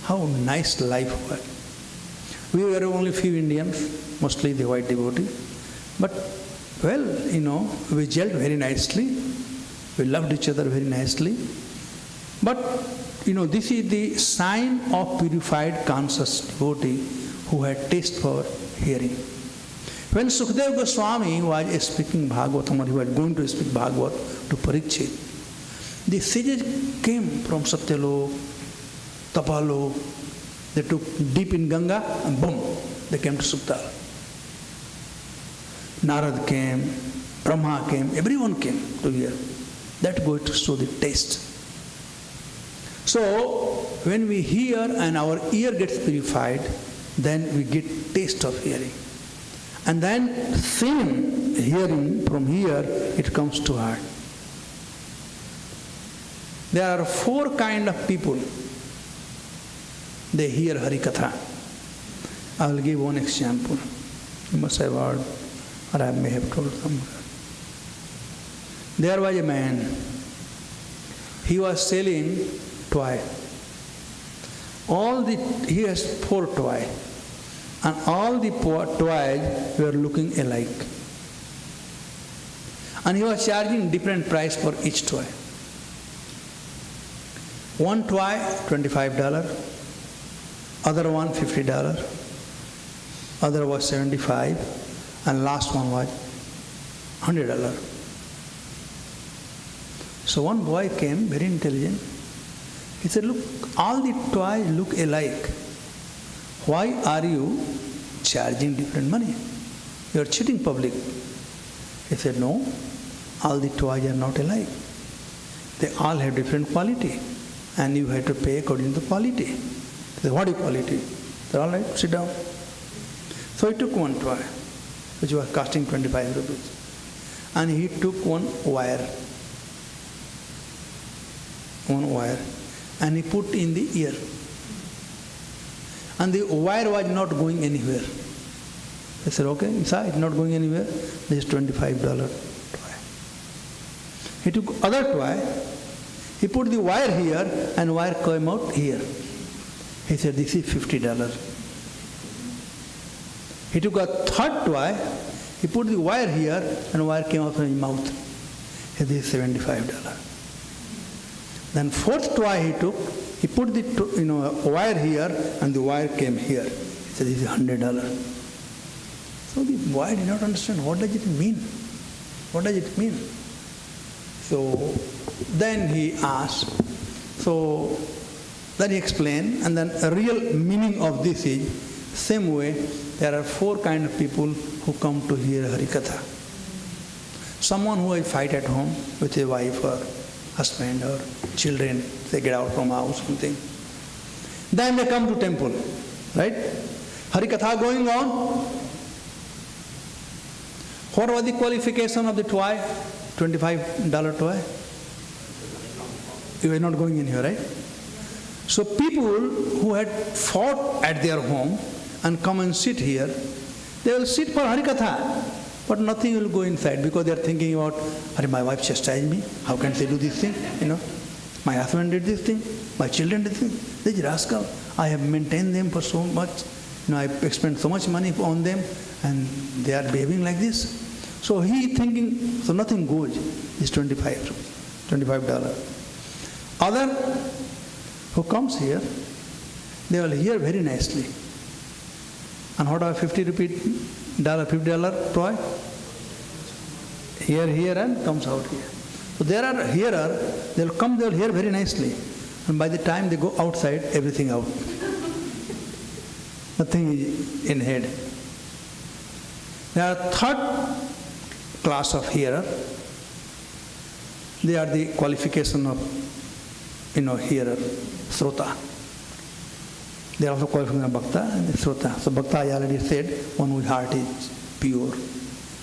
How nice life was. We were only few Indians, mostly the white devotee. But, we gelled very nicely. We loved each other very nicely. But, this is the sign of purified conscious devotee who had taste for hearing. When Sukadeva Goswami was speaking Bhagavatam, or he was going to speak Bhagavat to Parikshit, the sages came from Satyalok, Tapalok. They took deep in Ganga and boom, they came to Sukta. Narad came, Brahma came, everyone came to hear. That goes to show the taste. So, when we hear and our ear gets purified, then we get taste of hearing. And then same hearing from here, it comes to heart. There are 4 kind of people. They hear Harikatha. I will give one example. You must have heard, or I may have told somewhere. There was a man. He was selling toy. He has 4 toys. And all the toys were looking alike. And he was charging different price for each toy. One toy, $25. Other one, $50. Other was $75. And last one was $100. So one boy came, very intelligent. He said, look, all the toys look alike. Why are you charging different money? You are cheating public. He said, no, all the toys are not alike. They all have different quality. And you have to pay according to the quality. He said, what is quality? He said, all right, sit down. So he took one toy, which was costing 25 rupees. And he took one wire. And he put in the ear. And the wire was not going anywhere. I said, okay, it's not going anywhere. This is $25 toy. He took other toy. He put the wire here and wire came out here. He said, this is $50. He took a third toy. He put the wire here and wire came out from his mouth. He said, this is $75. Then fourth toy he took, he put the wire here and the wire came here. He said, this is $100. So the boy did not understand, what does it mean? What does it mean? So then he asked, so then he explained, and then a real meaning of this is, same way, there are 4 kind of people who come to hear Harikatha. Someone who has fight at home with a wife or husband or children, they get out from house, something. Then they come to temple, right? Harikatha going on. What was the qualification of the toy? $25 toy? You were not going in here, right? So people who had fought at their home and come and sit here, they will sit for Harikatha. But nothing will go inside because they are thinking about, my wife chastised me. How can they do this thing? My husband did this thing. My children did this thing. They are rascal. I have maintained them for so much. I spent so much money on them and they are behaving like this. So he thinking, so nothing goes, it's $25. Other who comes here, they will hear very nicely. And what are $50 toy? Here and comes out here. So there are hearer, they'll come, they'll hear very nicely. And by the time they go outside, everything out. Nothing is in head. There are third class of hearer. They are the qualification of, hearer, srota. They are also qualification of bhakta and the srota. So bhakta, I already said, one whose heart is pure,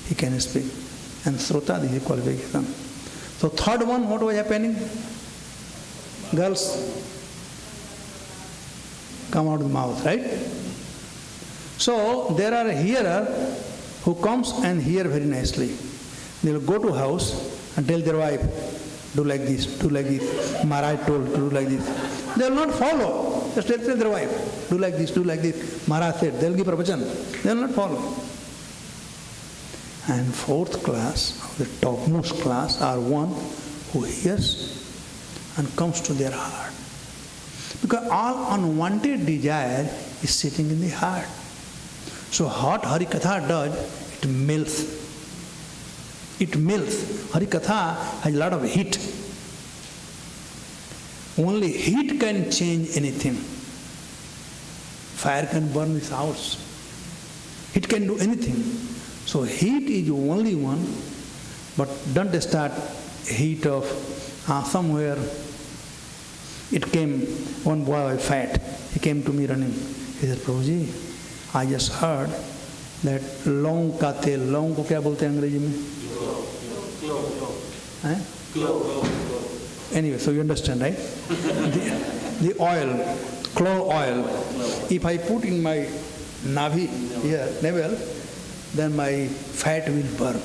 he can speak. And srota, this is qualification. So third one, what was happening? Girls come out of the mouth, right? So there are a hearer who comes and hear very nicely. They will go to house and tell their wife, do like this, do like this. Maharaj told to do like this. They will not follow. Just tell their wife, do like this, do like this. Maharaj said, they will give pravachan. They will not follow. And fourth class, the topmost class, are one who hears and comes to their heart. Because all unwanted desire is sitting in the heart. So what Hari Katha does, it melts. It melts. Hari Katha has a lot of heat. Only heat can change anything. Fire can burn this house. It can do anything. So heat is only one, but don't start heat of somewhere. It came, one boy fat, he came to me running. He said, Prabhuji, I just heard that लौंग का तेल, लौंग को क्या बोलते हैं अंग्रेजी में? Anyway, so you understand, right? the oil, clove oil, if I put in my navi here, navel, then my fat will burn.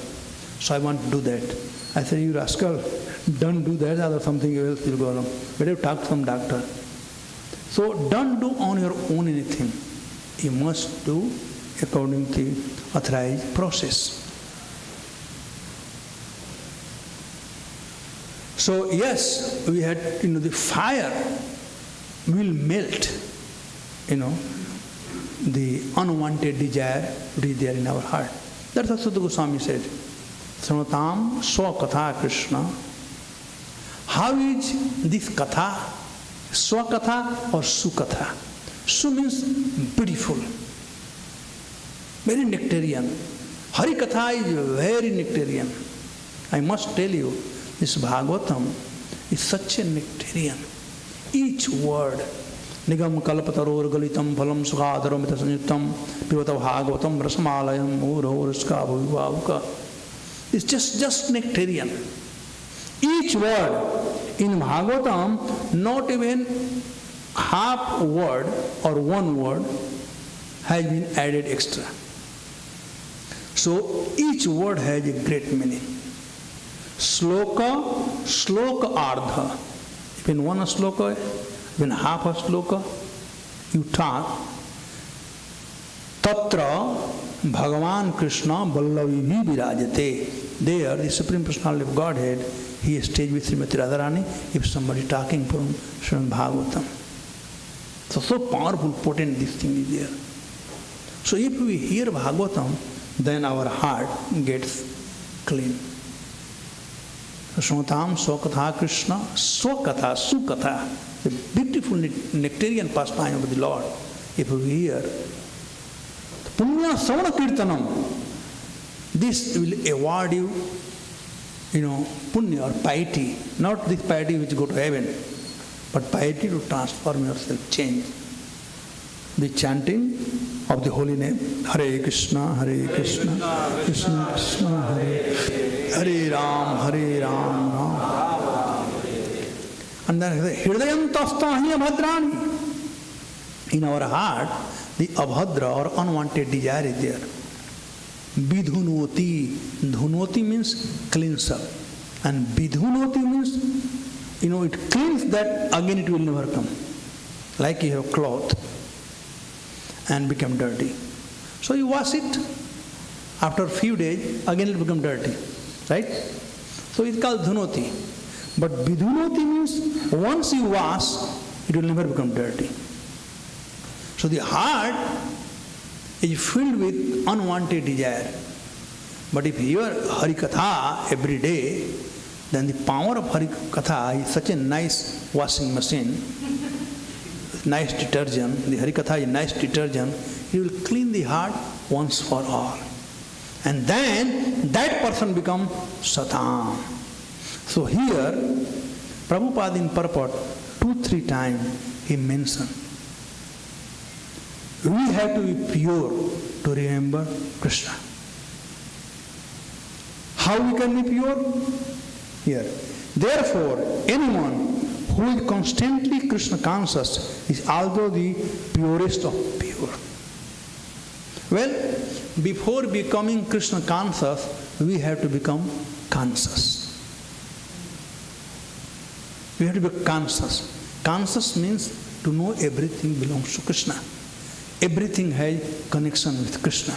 So I want to do that. I said, you rascal, don't do that, or something else will go wrong. Better talk to some doctor. So don't do on your own anything. You must do according to authorized process. So yes, we had, the fire will melt, the unwanted desire which is there in our heart. That's what Sutta Goswami said. Sramatam Swakatha Krishna. How is this katha? Swakatha or Sukatha? Su means beautiful, very nectarian. Hari Katha is very nectarian. I must tell you, this Bhagavatam is such a nectarian. Each word, Nigam Kalpataror Galitam Phalam Sukadaramita Sanjutam Pivata Bhagavatam Rasamalayam Uraska Bhuvavka. It's just nectarian. Each word in Bhagavatam, not even half word or one word has been added extra. So each word has a great meaning. Sloka, sloka ardha. Even one sloka, even half a sloka, you talk. Tatra Bhagavan Krishna Vallavi Virajate. There, the Supreme Personality of Godhead, he stays with Srimati Radharani if somebody talking from Srimad Bhagavatam. So powerful, potent this thing is there. So if we hear Bhagavatam, then our heart gets clean. Sramatam Swakatha Krishna, Swakatha, Sukatha, the beautiful nectarian pastime of the Lord. If we hear Punya Savana Kirtanam, this will award you, punya or piety, not this piety which go to heaven, but piety to transform yourself, change. The chanting of the holy name, Hare Krishna, Krishna Krishna, Hare Ram, Ram. And then Hridayam Tastahi Abhadrani. In our heart, the abhadra or unwanted desire is there. Vidhunoti. Dhunoti means cleanse up. And vidhunoti means, it cleans that, again it will never come. Like you have cloth and become dirty. So you wash it After a few days, again it becomes dirty. Right? So it's called dhunoti. But vidhunoti means once you wash, it will never become dirty. So the heart is filled with unwanted desire. But if you are Harikatha every day, then the power of Harikatha is such a nice washing machine, nice detergent. The Harikatha is nice detergent. It will clean the heart once for all. And then that person becomes Satam. So here, Prabhupada in purport 2-3 times he mentioned, we have to be pure to remember Krishna. How we can be pure? Here. Therefore, anyone who is constantly Krishna conscious is also the purest of pure. Well, before becoming Krishna conscious, we have to become conscious. We have to be conscious. Conscious means to know everything belongs to Krishna. Everything has connection with Krishna.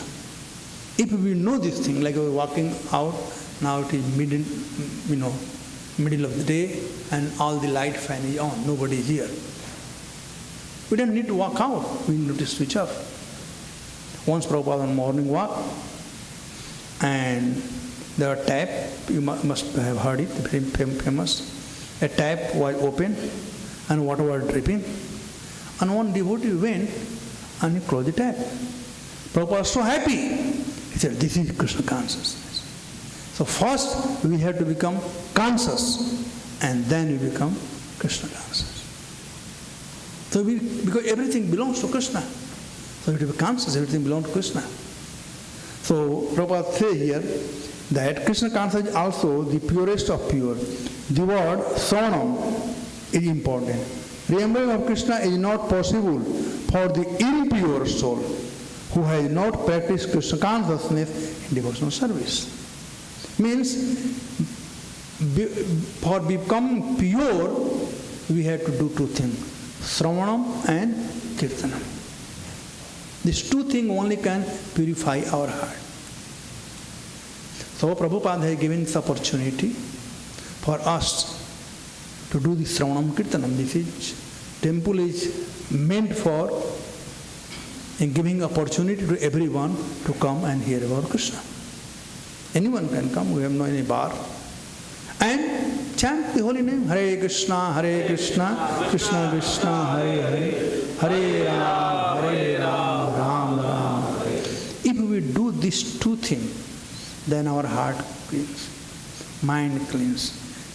If we know this thing, like we're walking out, now it is middle of the day, and all the light fan is on, nobody is here. We don't need to walk out, we need to switch off. Once Prabhupada on morning walk, and there was a tap, you must have heard it, very famous. A tap was open and water was dripping. And one devotee went and he closed the tap. Prabhupada was so happy. He said, this is Krishna consciousness. So first we have to become conscious and then we become Krishna conscious. So because everything belongs to Krishna. So we have to be conscious, everything belongs to Krishna. So Prabhupada says here that Krishna conscious is also the purest of pure. The word Savanam is important. Remembering of Krishna is not possible for the impure soul who has not practiced Krishna consciousness in devotional service. Means, for becoming pure, we have to do 2 things, Sravanam and Kirtanam. These 2 things only can purify our heart. So Prabhupada has given this opportunity for us to do the Sravanam Kirtanam. This temple is meant for giving opportunity to everyone to come and hear about Krishna. Anyone can come, we have no any bar. And chant the holy name, Hare Krishna, Krishna Krishna, Hare Hare, Hare Ram, Ram Ram. If we do these 2 things, then our heart cleans, mind cleans.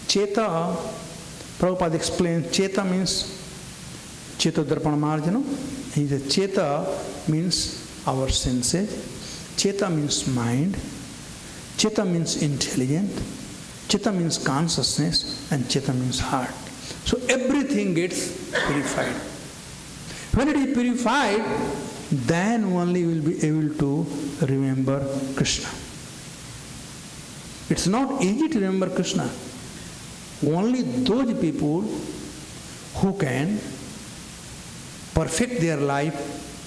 Cheta, Prabhupada explains, Cheta means Cheta Darpana Marjana. He said Cheta means our senses, Cheta means mind, Cheta means intelligent, Cheta means consciousness, and Cheta means heart. So everything gets purified. When it is purified, then only we will be able to remember Krishna. It's not easy to remember Krishna. Only those people who can perfect their life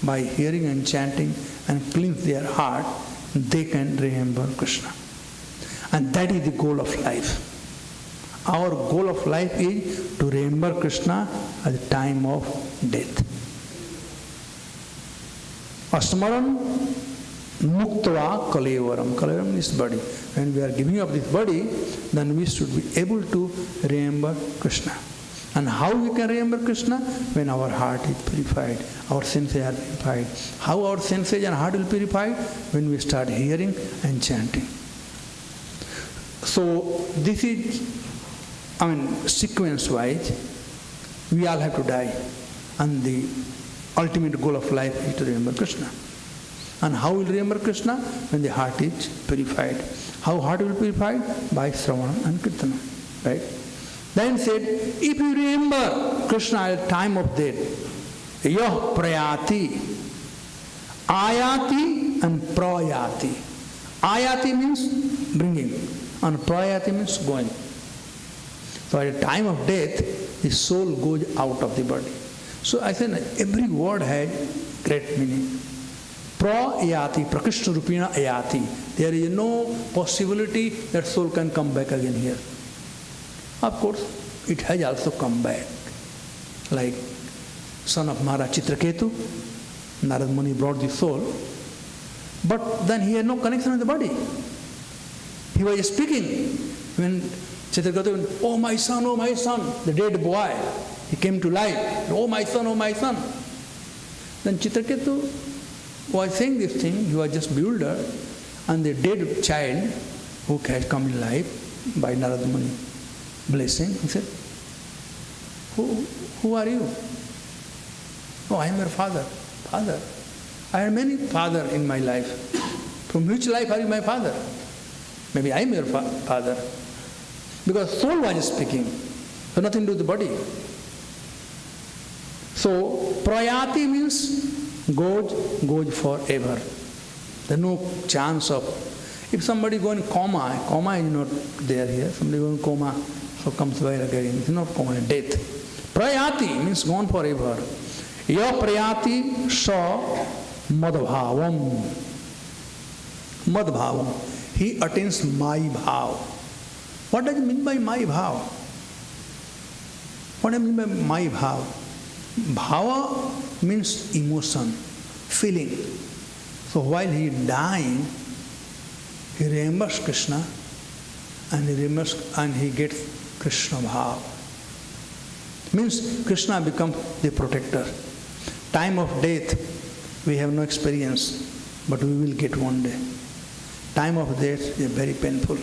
by hearing and chanting and cleanse their heart, they can remember Krishna. And that is the goal of life. Our goal of life is to remember Krishna at the time of death. Asmaran muktva kalevaram. Kalevaram is body. When we are giving up this body, then we should be able to remember Krishna. And how we can remember Krishna? When our heart is purified, our senses are purified. How our senses and heart will be purified? When we start hearing and chanting. So this is, sequence-wise, we all have to die. And the ultimate goal of life is to remember Krishna. And how will remember Krishna? When the heart is purified. How heart will be purified? By Sravana and Kirtana. Right? Then said, if you remember Krishna at the time of death, yah prayati, ayati and prayati. Ayati means bringing, and prayati means going. So at the time of death, the soul goes out of the body. So I said, every word had great meaning. Prayati, Prakrishna Rupina Ayati. There is no possibility that soul can come back again here. Of course, it has also come back. Like son of Maharaj Chitraketu, Narad Muni brought the soul, but then he had no connection with the body. He was speaking when Chitraketu went, oh my son, the dead boy. He came to life. Oh my son, oh my son. Then Chitraketu was saying this thing, he was just bewildered, and the dead child who had come in life by Narad Muni blessing, he said, who are you? Oh, I am your father. Father. I had many fathers in my life. From which life are you my father? Maybe I am your father. Because soul was speaking, so nothing to do with the body. So, prayati means goes forever. There is no chance of, if somebody go in coma is not there here, somebody go in coma, so comes back again, it's not coma, death. Prayati means gone forever. Ya prayati sa madbhavam. Madbhavam. He attains my bhav. What does it mean by my bhav? What do I mean by my bhav? Bhava means emotion, feeling. So while he is dying, he remembers Krishna and he gets Krishna bhav. Means Krishna becomes the protector. Time of death, we have no experience, but we will get one day. Time of death is very painful.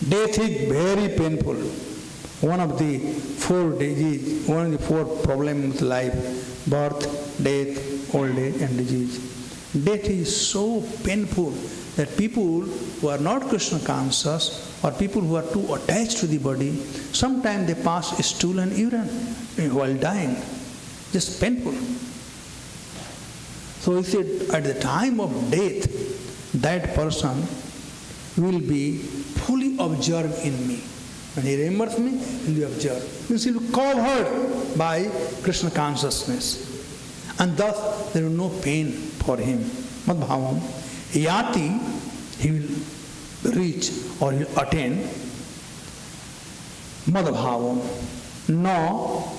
Death is very painful. One of the four problems of life: birth, death, old age, and disease. Death is so painful that people who are not Krishna conscious or people who are too attached to the body, sometimes they pass stool and urine while dying. Just painful. So he said, at the time of death, that person will be fully absorbed in me. When he remembers me, he will be absorbed. Means he will be covered by Krishna consciousness. And thus there is no pain for him. Madbhavam. Yati, he will reach or he will attain. Madbhavam. No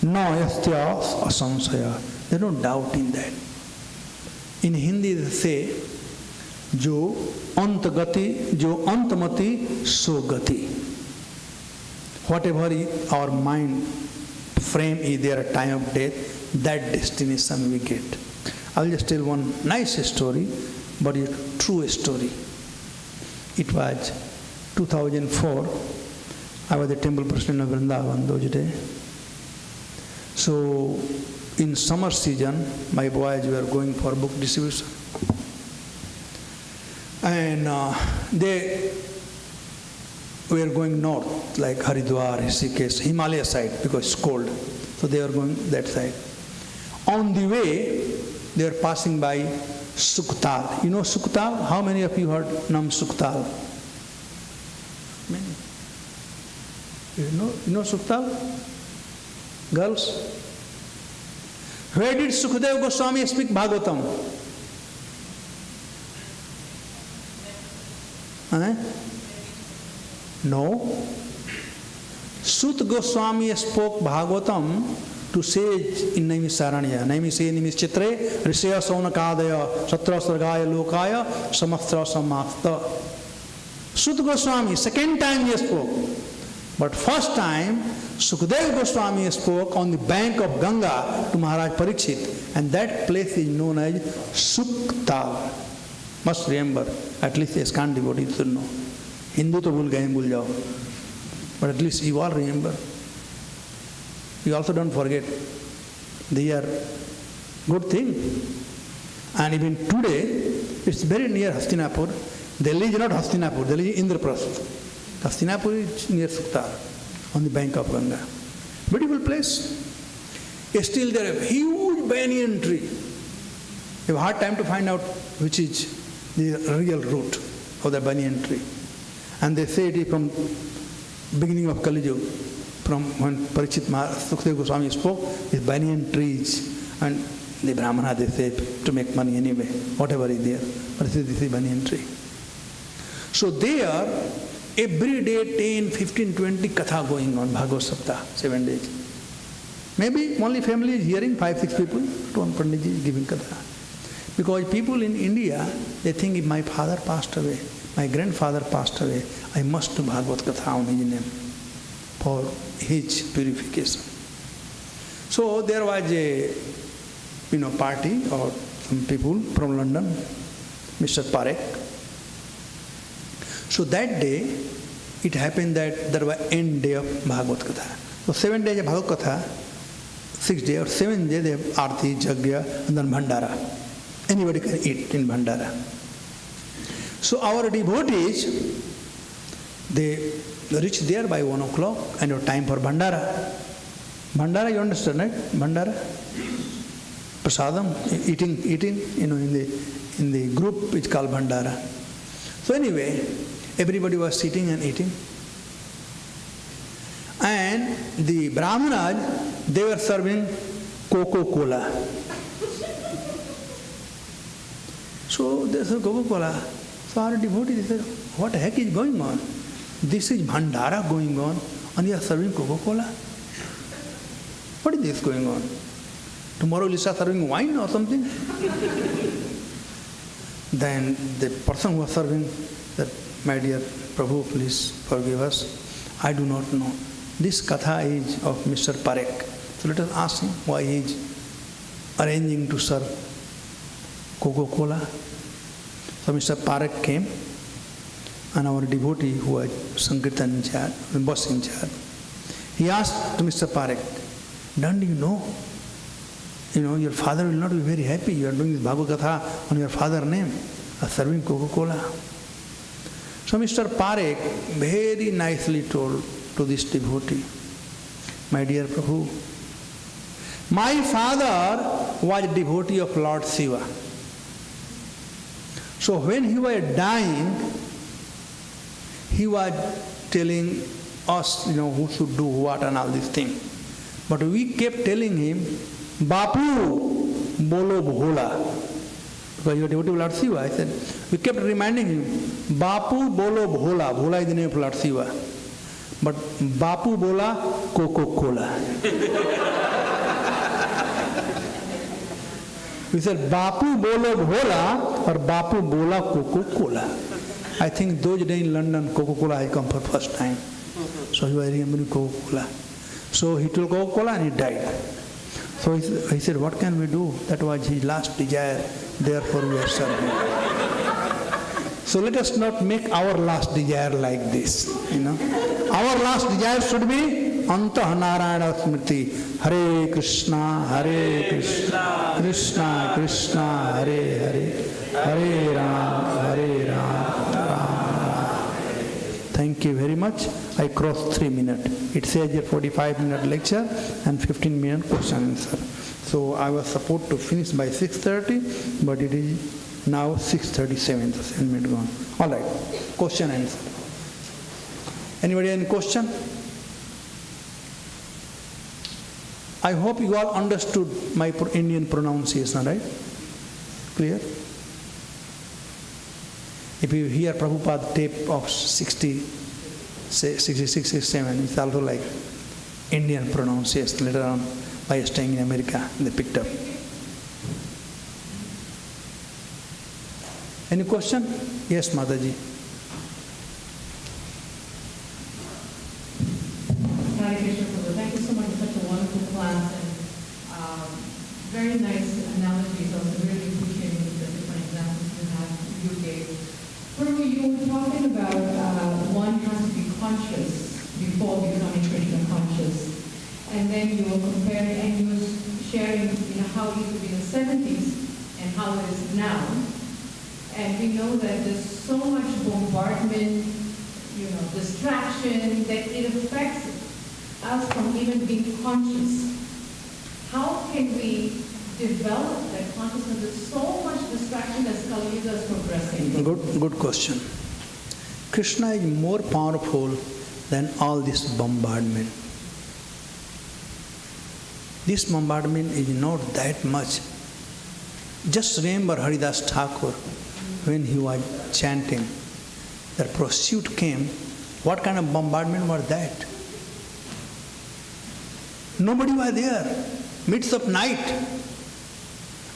yastya asamsaya. There is no doubt in that. In Hindi they say, Jo antmati so gati. Whatever our mind frame is there at time of death, that destination we get. I will just tell one nice story, but a true story. It was 2004. I was the temple president of Vrindavan those days. So in summer season, my boys were going for book distribution. And they were going north, like Haridwar, ISKCON, Himalaya side, because it's cold. So they were going that side. On the way, they were passing by Suktal. You know Suktal? How many of you heard Nam Suktal? Many. You know Suktal? Girls? Where did Sukadeva Goswami speak Bhagavatam? No. Sut Goswami spoke Bhagavatam to sage in Naimisaranya. Naimischitre, Rishya Saunakadaya, Satra Sargaya Lokaya, Samastra Samasta. Sut Goswami, second time he spoke. But first time, Sukadeva Goswami spoke on the bank of Ganga to Maharaj Parikshit. And that place is known as Suktal. Must remember, at least ISKCON devotees should know. Hindu to bhul gaye, bhul jao. But at least you all remember. You also don't forget. They are good thing. And even today, it's very near Hastinapur. Delhi is not Hastinapur, Delhi is Indraprastha. Hastinapur is near Suktar, on the bank of Ganga. Beautiful place. Still there is a huge banyan tree. You have a hard time to find out which is the real root of the banyan tree. And they say it is from beginning of Kali Yuga, from when Parikshit Sukadeva Goswami spoke, these banyan trees. And The Brahmana, they say, to make money anyway, whatever is there. But this is banyan tree. So there, every day 10, 15, 20 katha going on, Bhagavad Saptah, 7 days. Maybe only family is hearing, 5, 6 people, one Panditji is giving katha. Because people in India, they think if my father passed away, my grandfather passed away, I must do Bhagavad Katha on his name for his purification. So there was a party or some people from London, Mr. Parekh. So that day, it happened that there was end day of Bhagavad Katha. So 7 days of Bhagavad Katha, 6 days or 7 days they have Arti, Jagya, and then Bhandara. Anybody can eat in Bhandara. So our devotees, they reach there by 1 o'clock and have time for Bhandara. Bhandara, you understand, right? Bhandara? Prasadam, eating, in the group it's called Bhandara. So anyway, everybody was sitting and eating. And the Brahmanas, they were serving Coca-Cola. So they said Coca-Cola. So our devotees said, what the heck is going on? This is Bhandara going on and you are serving Coca-Cola? What is this going on? Tomorrow you start serving wine or something? Then the person who was serving said, my dear Prabhu, please forgive us. I do not know. This katha is of Mr. Parekh. So let us ask him why he is arranging to serve Coca-Cola. So Mr. Parekh came, and our devotee who was Sankirtan in charge, boss in charge, he asked to Mr. Parekh, don't you know, your father will not be very happy. You are doing this Bhagavad Katha on your father's name, serving Coca-Cola. So Mr. Parekh very nicely told to this devotee, my dear Prabhu, my father was a devotee of Lord Shiva. So when he was dying, he was telling us, who should do what and all these things. But we kept telling him, Bapu, bolo bhola. Because you are devotee of Lord Shiva. I said, we kept reminding him, Bapu, bolo bhola. Bhola is the name of Lord Shiva. But Bapu bola Coca-Cola. We said Bapu bolo bhola or Bapu bola Coca-Cola. I think those days in London, Coca-Cola had come for first time. So he was remembering Coca-Cola. So he took Coca-Cola and he died. So he said, what can we do? That was his last desire. Therefore we are serving. So let us not make our last desire like this. Our last desire should be Antah Narayana Smriti. Hare Krishna, Krishna Krishna, Hare Hare, Hare Ram, Ram Ram. Thank you very much. I crossed 3 minutes. It says a 45-minute lecture and 15-minute question and answer. So I was supposed to finish by 6:30, but it is now 6:37, so 7 minutes gone. All right, question and answer. Anybody any question? I hope you all understood my Indian pronunciation, right? Clear? If you hear Prabhupada tape of 66, 67, it's also like Indian pronunciation. Later on, by staying in America, they picked up. Any question? Yes, Mataji. Hare Krishna Prabhu. Thank you so much for such a wonderful class and very nice analogies. I was really appreciating the different examples you gave. Prabhu, you were talking about one has to be conscious before becoming Krishna conscious. And then you were comparing and you were sharing how it used to be in the 70s and how it is now. And we know that there's so much bombardment, distraction, that it affects us from even being conscious. How can we develop that consciousness? There's so much distraction as Kali Yuga is progressing. Good question. Krishna is more powerful than all this bombardment. This bombardment is not that much Just remember Haridas Thakur, when he was chanting, that pursuit came. What kind of bombardment was that? Nobody was there, midst of night,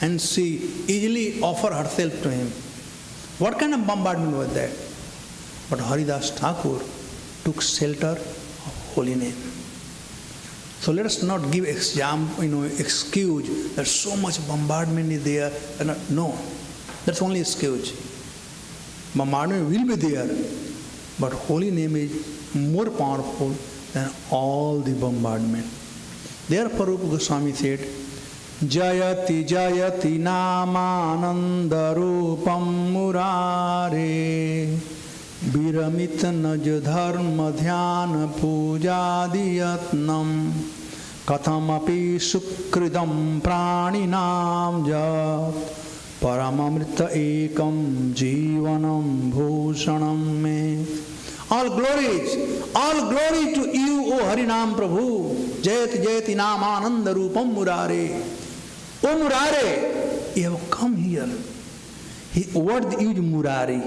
and she easily offered herself to him. What kind of bombardment was that? But Haridas Thakur took shelter of holy name. So let us not give excuse that so much bombardment is there. No, that's only excuse. Bombardment will be there, but holy name is more powerful than all the bombardment. Therefore, Rupa Goswami said, Jayati Jayati Namananda Rupam Murare Viramit Naj Dharma Dhyana Puja Diyatnam Kathamapi Sukridam Praninam Jat Paramamrita Ekam Jivanam Bhushanam Me. All glory to you, O Harinam Prabhu. Jayati Jayati Namananda Rupam Murare. O Murare, you have come here. What is Murari?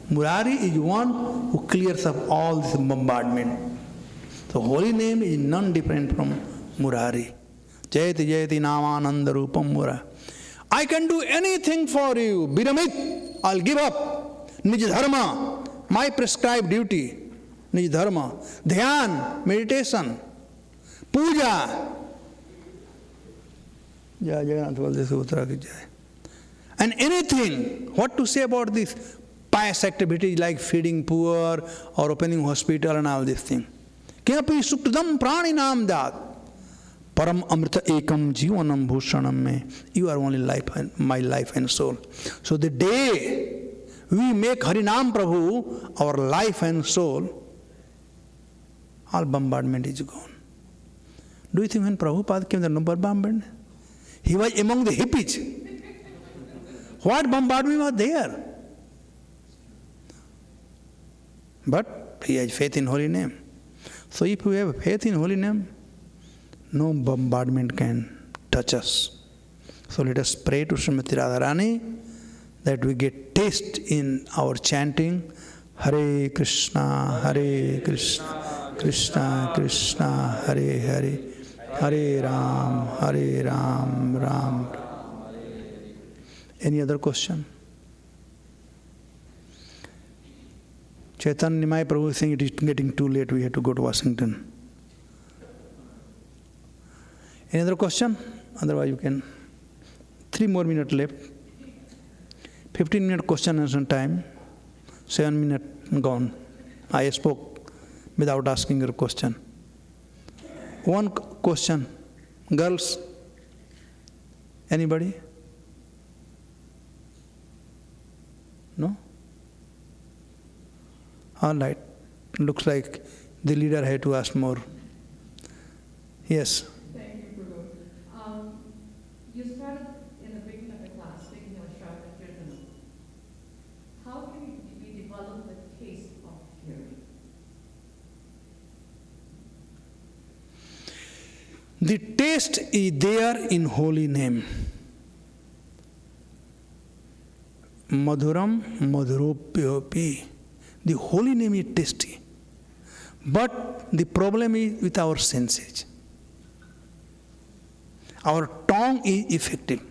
Murari is one who clears up all this bombardment. So holy name is none different from Murari. Jayati Jayati Namananda Rupam Murari. I can do anything for you. Biramit, I'll give up. Nij Dharma, my prescribed duty. Nij Dharma. Dhyan, meditation. Puja. Jai Jagannath Baldev Sutra ki jai. And anything, what to say about this pious activities like feeding poor or opening hospital and all these things. Kimapi suktadam praninam dat. Param amrita ekam jivanam bhushanam me. You are only life and my life and soul. So the day we make Harinam Prabhu our life and soul, all bombardment is gone. Do you think when Prabhupada came, there was no bombardment? He was among the hippies. What bombardment was there? But he has faith in holy name. So if we have faith in holy name, no bombardment can touch us. So let us pray to Srimati Radharani that we get taste in our chanting. Hare Krishna, Krishna Krishna, Hare Hare, Hare Ram, Ram Ram. Any other question? Chaitanya Nimai Prabhu is saying it is getting too late, we have to go to Washington. Any other question? Otherwise you can. 3 more minutes left. 15-minute question answer time. 7 minutes gone. I spoke without asking your question. One question. Girls? Anybody? No? All right. Looks like the leader had to ask more. Yes? Thank you, Prabhu. You started in the beginning of the class speaking of Shraddha Kirtana. How can we develop the taste of hearing? The taste is there in holy name. Madhuram madhuropyopi. The holy name is tasty. But the problem is with our senses. Our tongue is effective,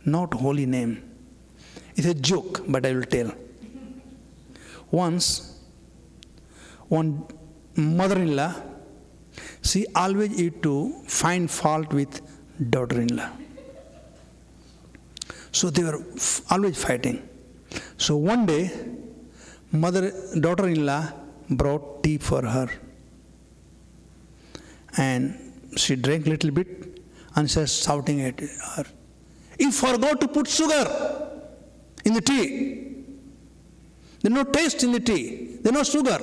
not holy name. It's a joke, but I will tell. Once, one mother-in-law, she always used to find fault with daughter-in-law. So they were always fighting. So one day, daughter-in-law brought tea for her. And she drank a little bit and she was shouting at her, "You forgot to put sugar in the tea. There's no taste in the tea. There's no sugar."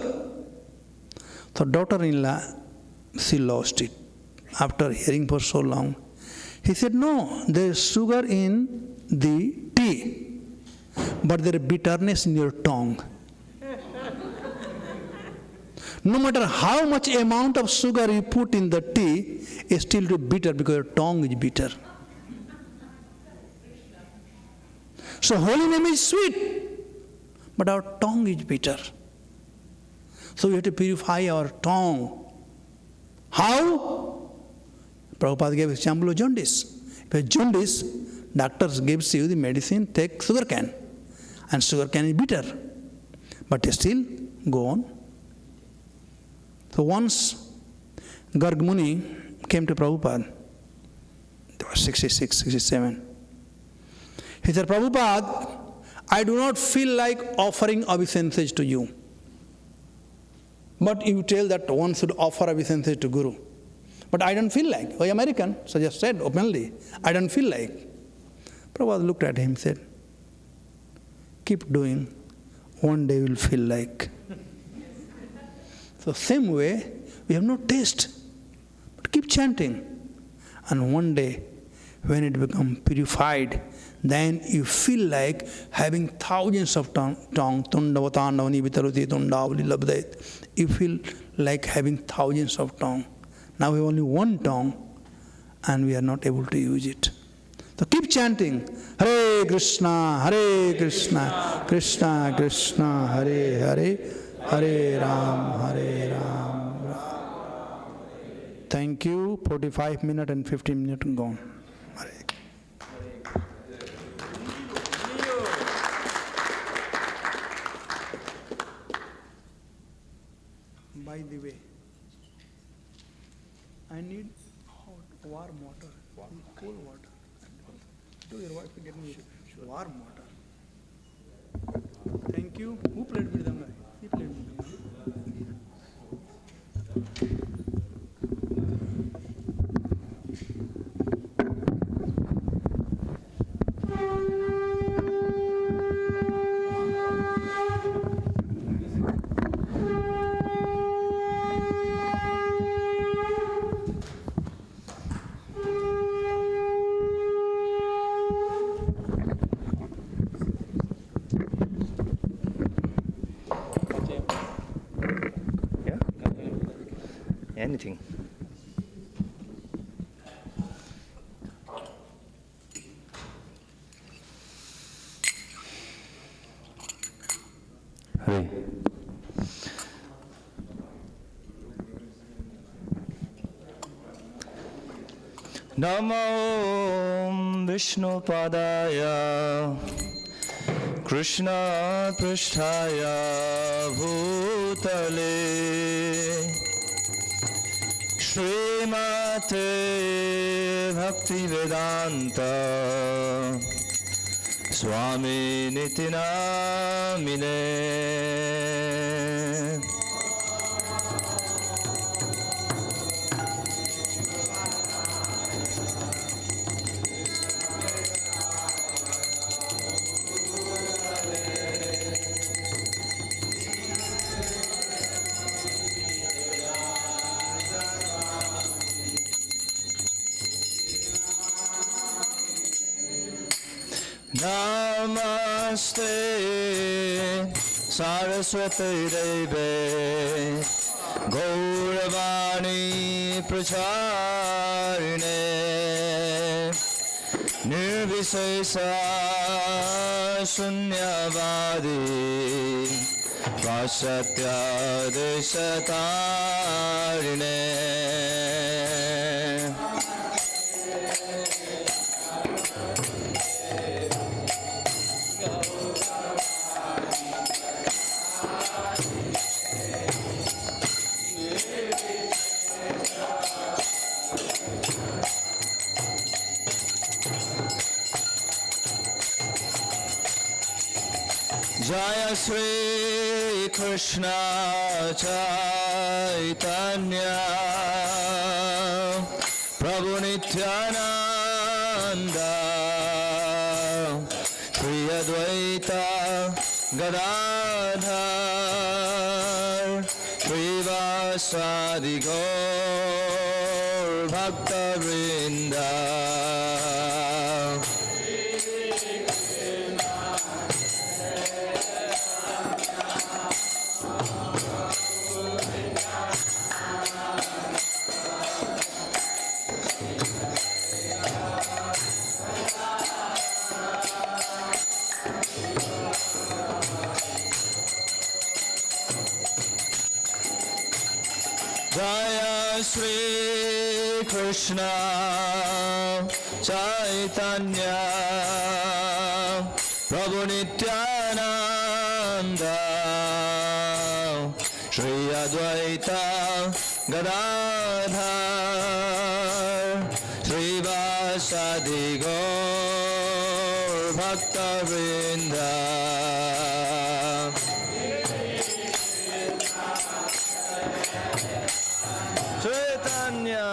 So daughter-in-law, she lost it. After hearing for so long, he said, "No, there is sugar in the tea, but there is bitterness in your tongue. No matter how much amount of sugar you put in the tea, it's still too bitter because your tongue is bitter." So holy name is sweet, but our tongue is bitter. So we have to purify our tongue. How? Prabhupada gave example of jaundice. If you have jaundice, doctors gives you the medicine, take sugar cane. And sugar cane is bitter. But still, go on. So once, Garg Muni came to Prabhupada. They were 66, 67. He said, Prabhupada, I do not feel like offering obeisances to you. But you tell that one should offer obeisances to Guru. But I don't feel like. Why American? So just said openly, I don't feel like. Prabhupada looked at him and said, keep doing. One day you will feel like. So same way, we have no taste. But keep chanting. And one day, when it becomes purified, then you feel like having thousands of tongue. You feel like having thousands of tongue. Now we have only one tongue, and we are not able to use it. So keep chanting, Hare Krishna, Krishna Krishna, Hare Hare, Hare Ram, Ram. Thank you. 45 minutes and 15 minutes gone. Hare. By the way, I need hot, warm water, cold water. Do your wife to get me warm water. Thank you. Who played Mridanga? He played Mridanga. Anything. Hare. Namo Vishnupadaya Krishna Pristhaya Bhutale Srimate Bhaktivedanta Swami Nitinamine. Namaste Saraswati Deve Gauravani Pracharine Nirvisesa Sunyavadi Vasatya Desatarine. Jaya Sri Krishna Chaitanya Prabhu Nityananda Shri Advaita Gadadhar Srivasadi Gaur Bhakta Vrinda. Sri Krishna Chaitanya Prabhu Nityananda Shri Advaita Gadadhar Shri Vasadi Gaur Bhakta Vrinda Chaitanya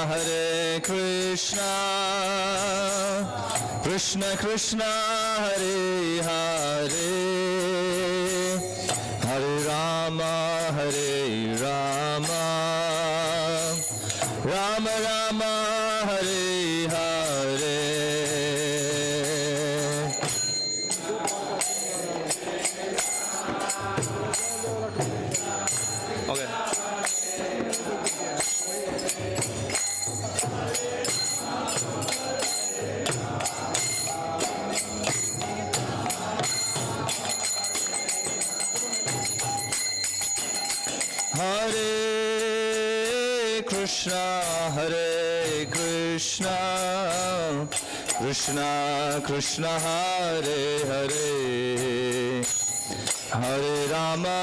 Hare Krishna Krishna Krishna Hare Hare Hare Rama Rama Rama Hare Hare Okay. Hare Krishna Krishna Krishna Hare Hare Hare Rama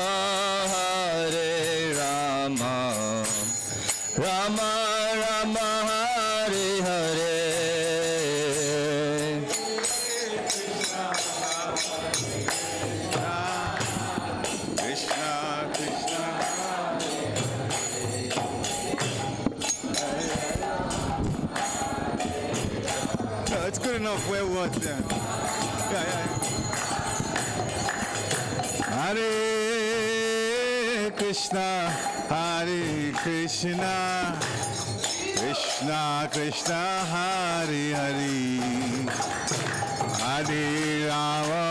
Rama Rama Hare Hare Krishna Krishna No, it's good enough where we want there. Yeah. Hare Krishna Krishna Krishna Hare Hare Hare Rama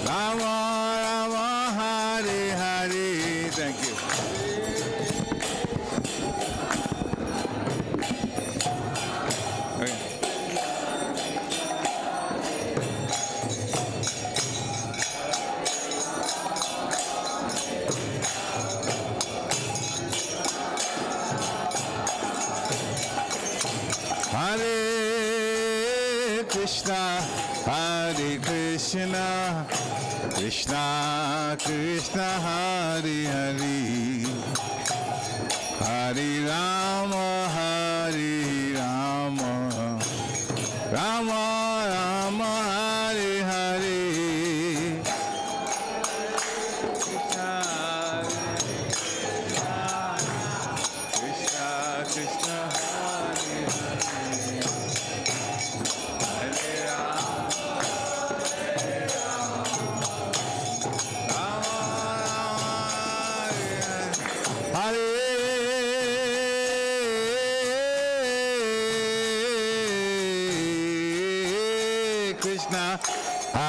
Rama Rama Hare Hare. Thank you. Okay. Hare Krishna Krishna Krishna Hare Hare Hare Rama Rama Rama Hare Hare Krishna Krishna Hare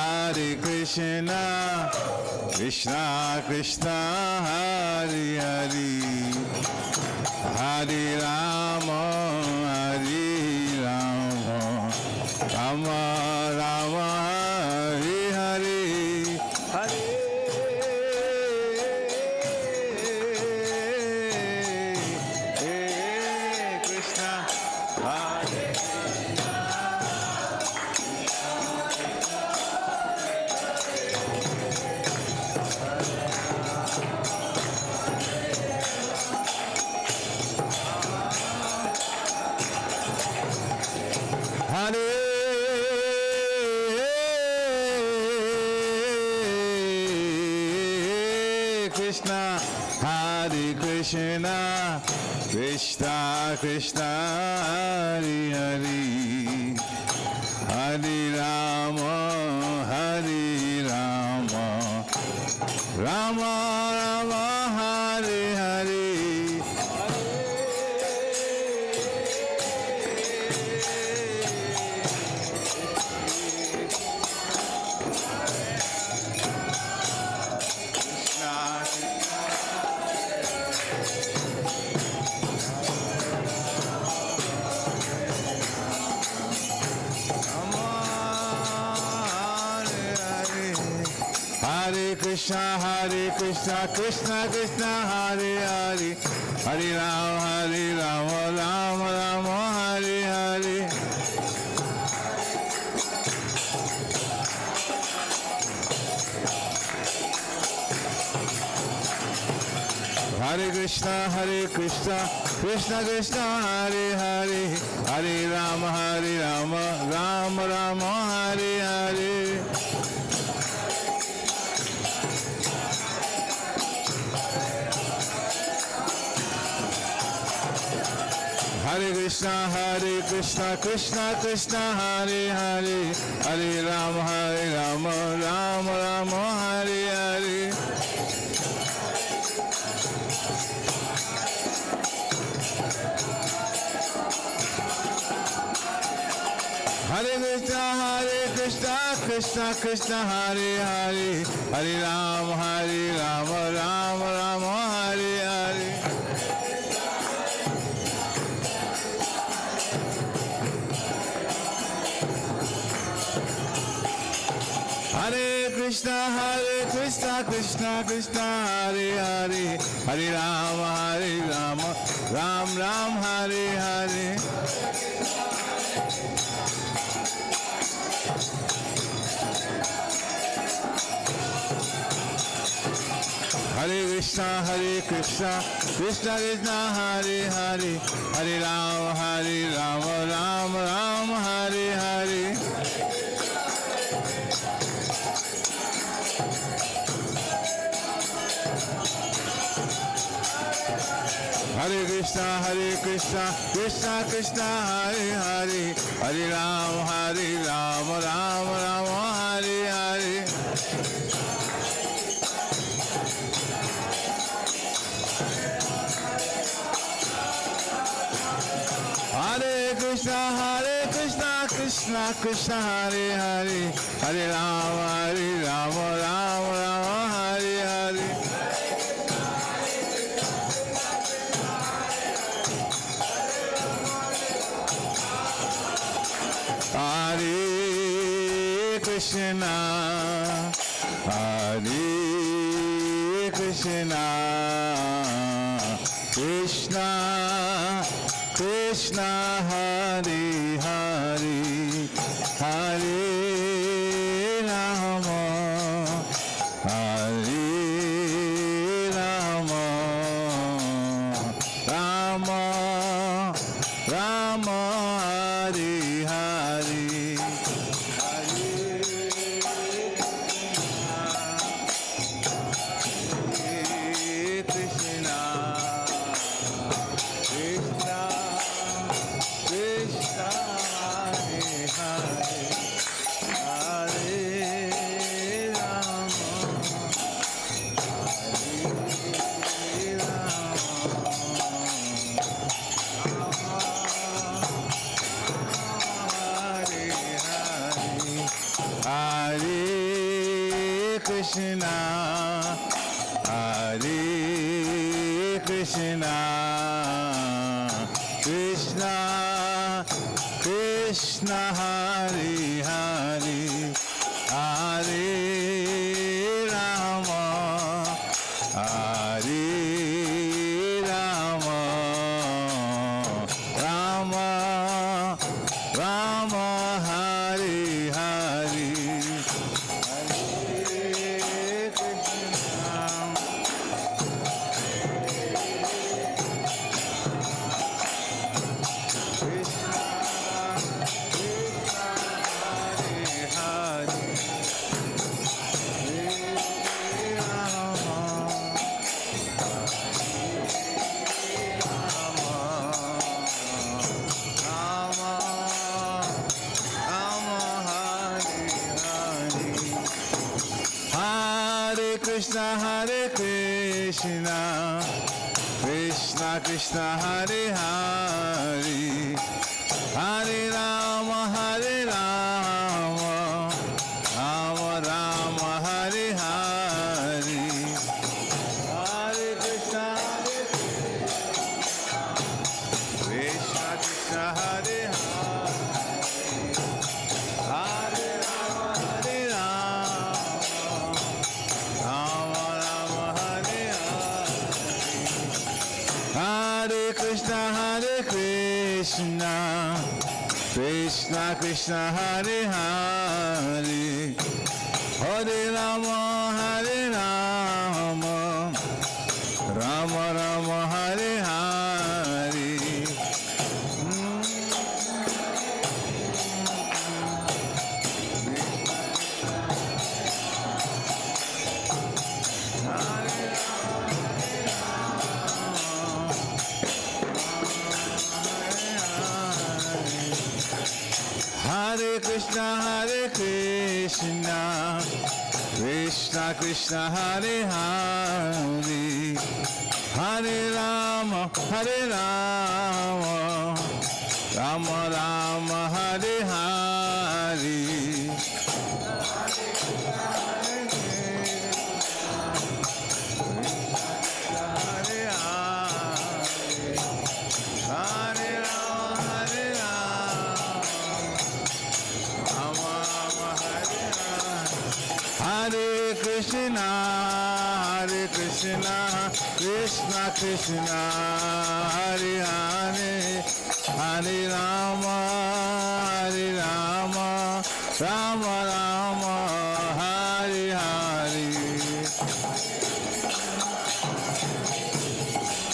Hare Krishna Krishna Krishna Hare Hare Hare Rama Rama Rama Hare Hare Hare Krishna Hare Krishna Hare Krishna Krishna Krishna Hare Hare Hare Rama Rama Rama Hare Hare Hare Krishna, Krishna Krishna, Hare Hare, Hare Rama, Rama Rama, Hare Hare. Hare Krishna, Krishna Krishna, Hare Hare, Hare Rama, Rama Rama, Hare Hare. Hare Krishna, Krishna Krishna, Hare Hare, Hare Rama, Rama Rama, Hare Hare. Hare Krishna, Krishna Krishna, Hare Hare, Hare Rama, Rama Rama, Hare Hare. Hare Krishna, Krishna Krishna, Hare Hare, Hare Rama, Ram Ram, Hare Hare. Hare Krishna, Krishna Krishna, Hare Hare, Hare Rama, Rama Ram, Hare Hare. Hare Krishna, Krishna Krishna, Hare Hare, Hare Rama, Rama Rama, Hare Hare. Hare Krishna, Krishna Krishna, Hare Hare, Hare Rama, Rama Rama, Hare Hare. Hare Krishna, Krishna Krishna, Hare Hare, Hare Rama, Rama Rama, Hare Hare. Hare Krishna, Krishna Krishna, Hare Hare, Hare Rama, Rama Rama, Hare Hare. Hare Krishna, Krishna Krishna, Hare Hare, Hare Rama, Rama Rama, Hare Hare. Hare Krishna, Krishna Krishna, Hare Hare, Hare Rama, Krishna, Krishna Krishna, Hare Hare, Hare Rama, Rama Rama, Hare Hare. Hare Krishna, Krishna Krishna, Hare Hare, Hare Rama, Rama Rama, Hare Hare. Hare Krishna, Krishna Krishna,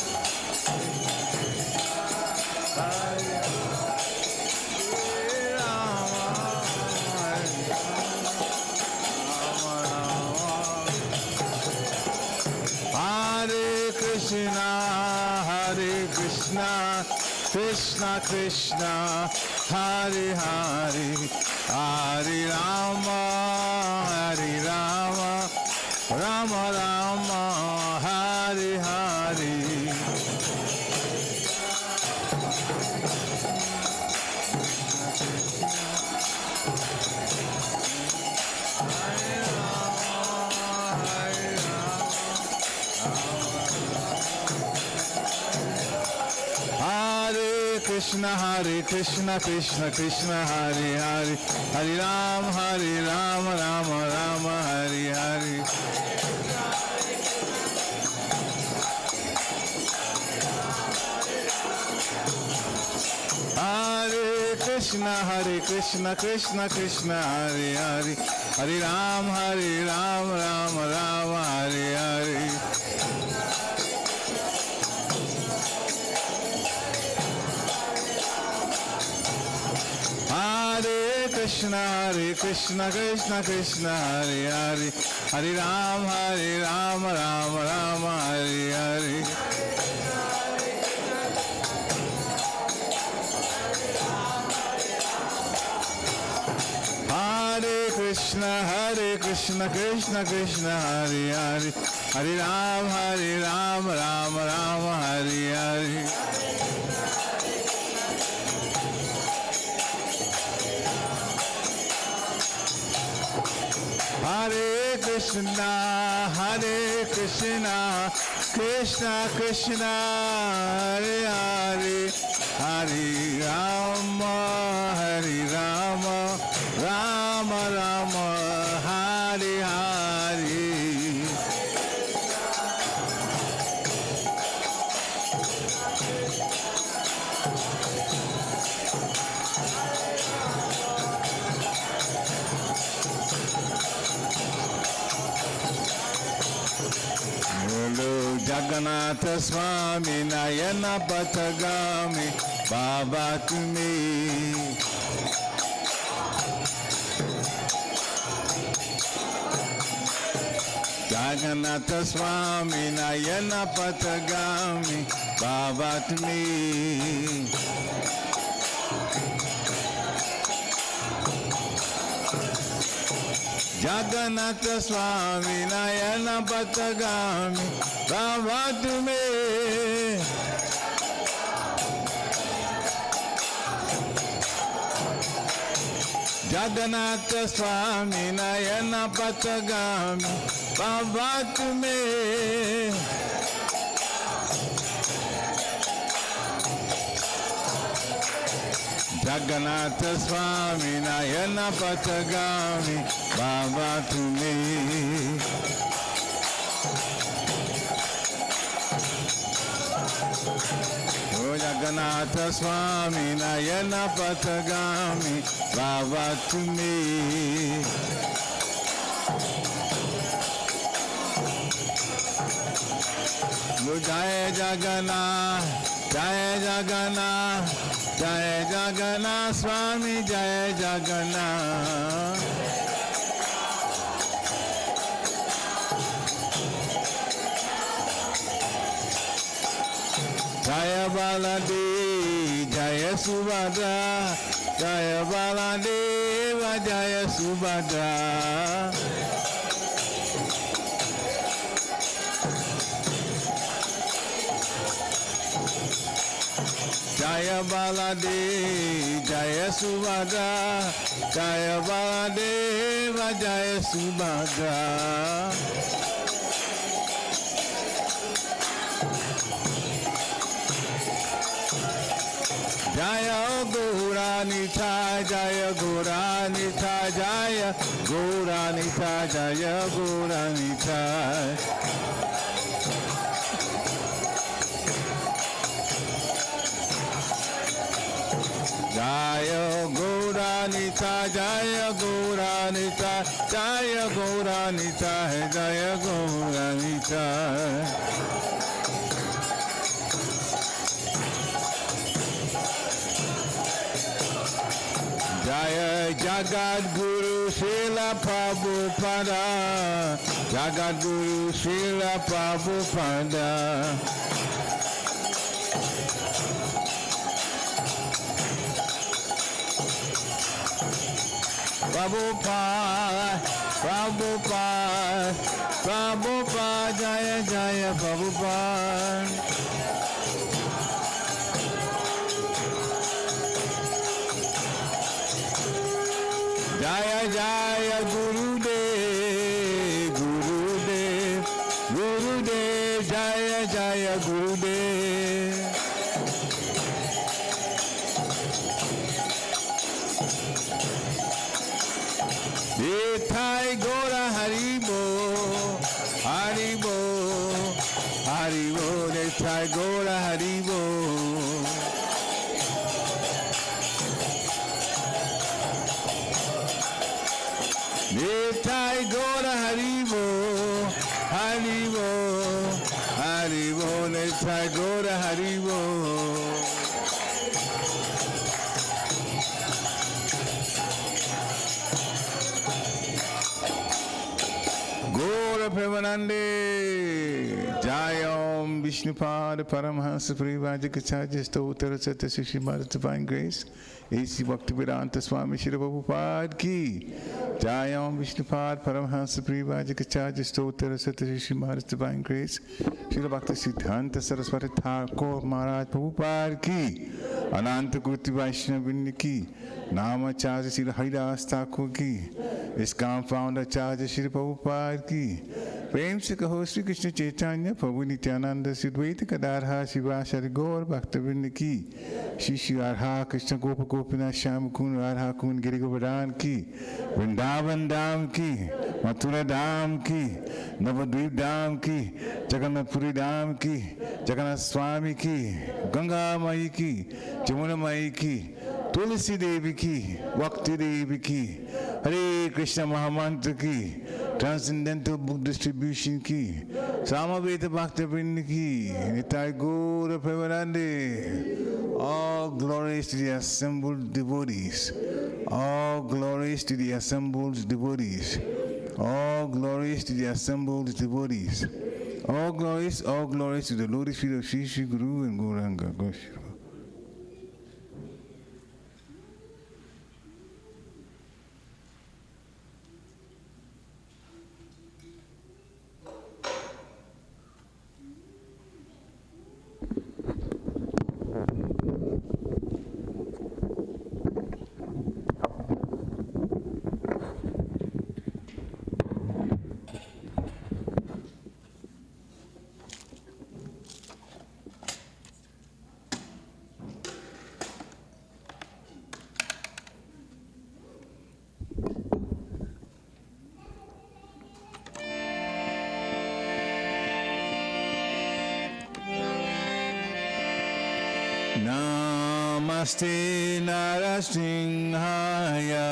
Hare Hare, Hare Rama, Rama Rama, Hare Hare. Hare Krishna, Krishna Krishna, Hare Hare, Hare Rama, Rama Rama, Hare Hare. Krishna, Krishna Krishna, Hare Hare, Hare Rama, Rama Rama, Hare Hare. Hare Krishna, Krishna Krishna, Hare Hare, Hare Rama, Rama Rama, Hare Hare. Hare Krishna, Krishna Krishna, Hare Hare, Hare Rama, Rama Rama, Hare Hare. Hare Krishna, Krishna Krishna, Hare Hare, Hare Rama, Rama Rama, Hare Hare. Hare Krishna, Krishna Krishna, Hare Hare, Hare Rama, Rama Rama, Hare Hare. Jagannatha Swami Nayana Patagami Baba Tumi. Jagannatha Swami Nayana Patagami Baba Tumi. Jagannatha Swami Nayana Patagami Baba Tume. Jagannatha Swami Nayana Patagami Baba Tume. Jagannatha Swami Nayana Patagami Baba Tume. Jagannath Swami Nayana Patagami Baba to me. Jaya Jagannath, Jaya Jagannath, Jaya Jagannath Swami Jaya Jagannath. Jaya Baladev, Jaya Subhadra, Jaya Baladeva, Jaya Subhadra. Jaya Baladev, Jaya Subhadra, Jaya Baladeva, Jaya Subhadra. Jaya Gauranita, Jaya Gauranita, Jaya Gauranita, Jaya Gauranita. Jaya Gauranita, Jaya Gauranita, Jaya Gauranita, Jaya Gauranita. Jaya Jagat Guru Srila Prabhupada, Jagat Guru Srila Prabhupada. Prabhupada, Prabhupada, Prabhupada, Jaya Jaya Prabhupada. Jaya Jaya Gurudev, Gurudev, Gurudev, Jaya Jaya Gurudev. Nithai Gora Haribo, Haribo, Haribo, Nithai Gora Haribo. Nithai Gora Haribo, Haribo, Haribo, Nithai Gora Haribo. Gora Premanande, Jayam Vishnupad Paramhansa Parivajikacharya Stotra Sata Shishimara Divine Grace, A.C. Bhaktivedanta Swami Shri Prabhupada Ki, Jayam Vishnupad Paramhansa Parivajikacharya Stotra Sata Shishimara Divine Grace, Shri Bhakti Siddhanta Saraswati Thakur Maharaj Prabhupada Ki, Ananta Kurti Vaishnavini Ki, Namacharya Shri Haridas Thakur Ki, ISKCON Founder Acharya Shri Prabhupada Ki, Prem Se Kaho Sri Krishna Chaitanya Prabhu Nityananda Sudvaita Kadarha Shiva Shari Gaur Bhaktavinda Ki, Shri Sri Radha Krishna Gopa Gopinath Shyam Kun Radha Kun Giri Govardhan Ki, Vrindavan Dham Ki, Mathura Dham Ki, Navadvip Dham Ki, Jagannath Puri Dham Ki, Jagannath Swami Ki, Ganga Mai Ki, Jamuna Mai Ki, Tulsi Devi Ki, Bhakti Devi Ki, Hare Krishna Mahamantra Ki, Transcendental Book Distribution Ki, Samaveta Bhaktivinoda Ki, Nitai Gaura Premanande. All glories to the assembled devotees. All glories to the assembled devotees. All glories to the assembled devotees. All glories to the lotus feet of Sri Sri Guru and Gauranga Goswami. Namaste Narasimhaya.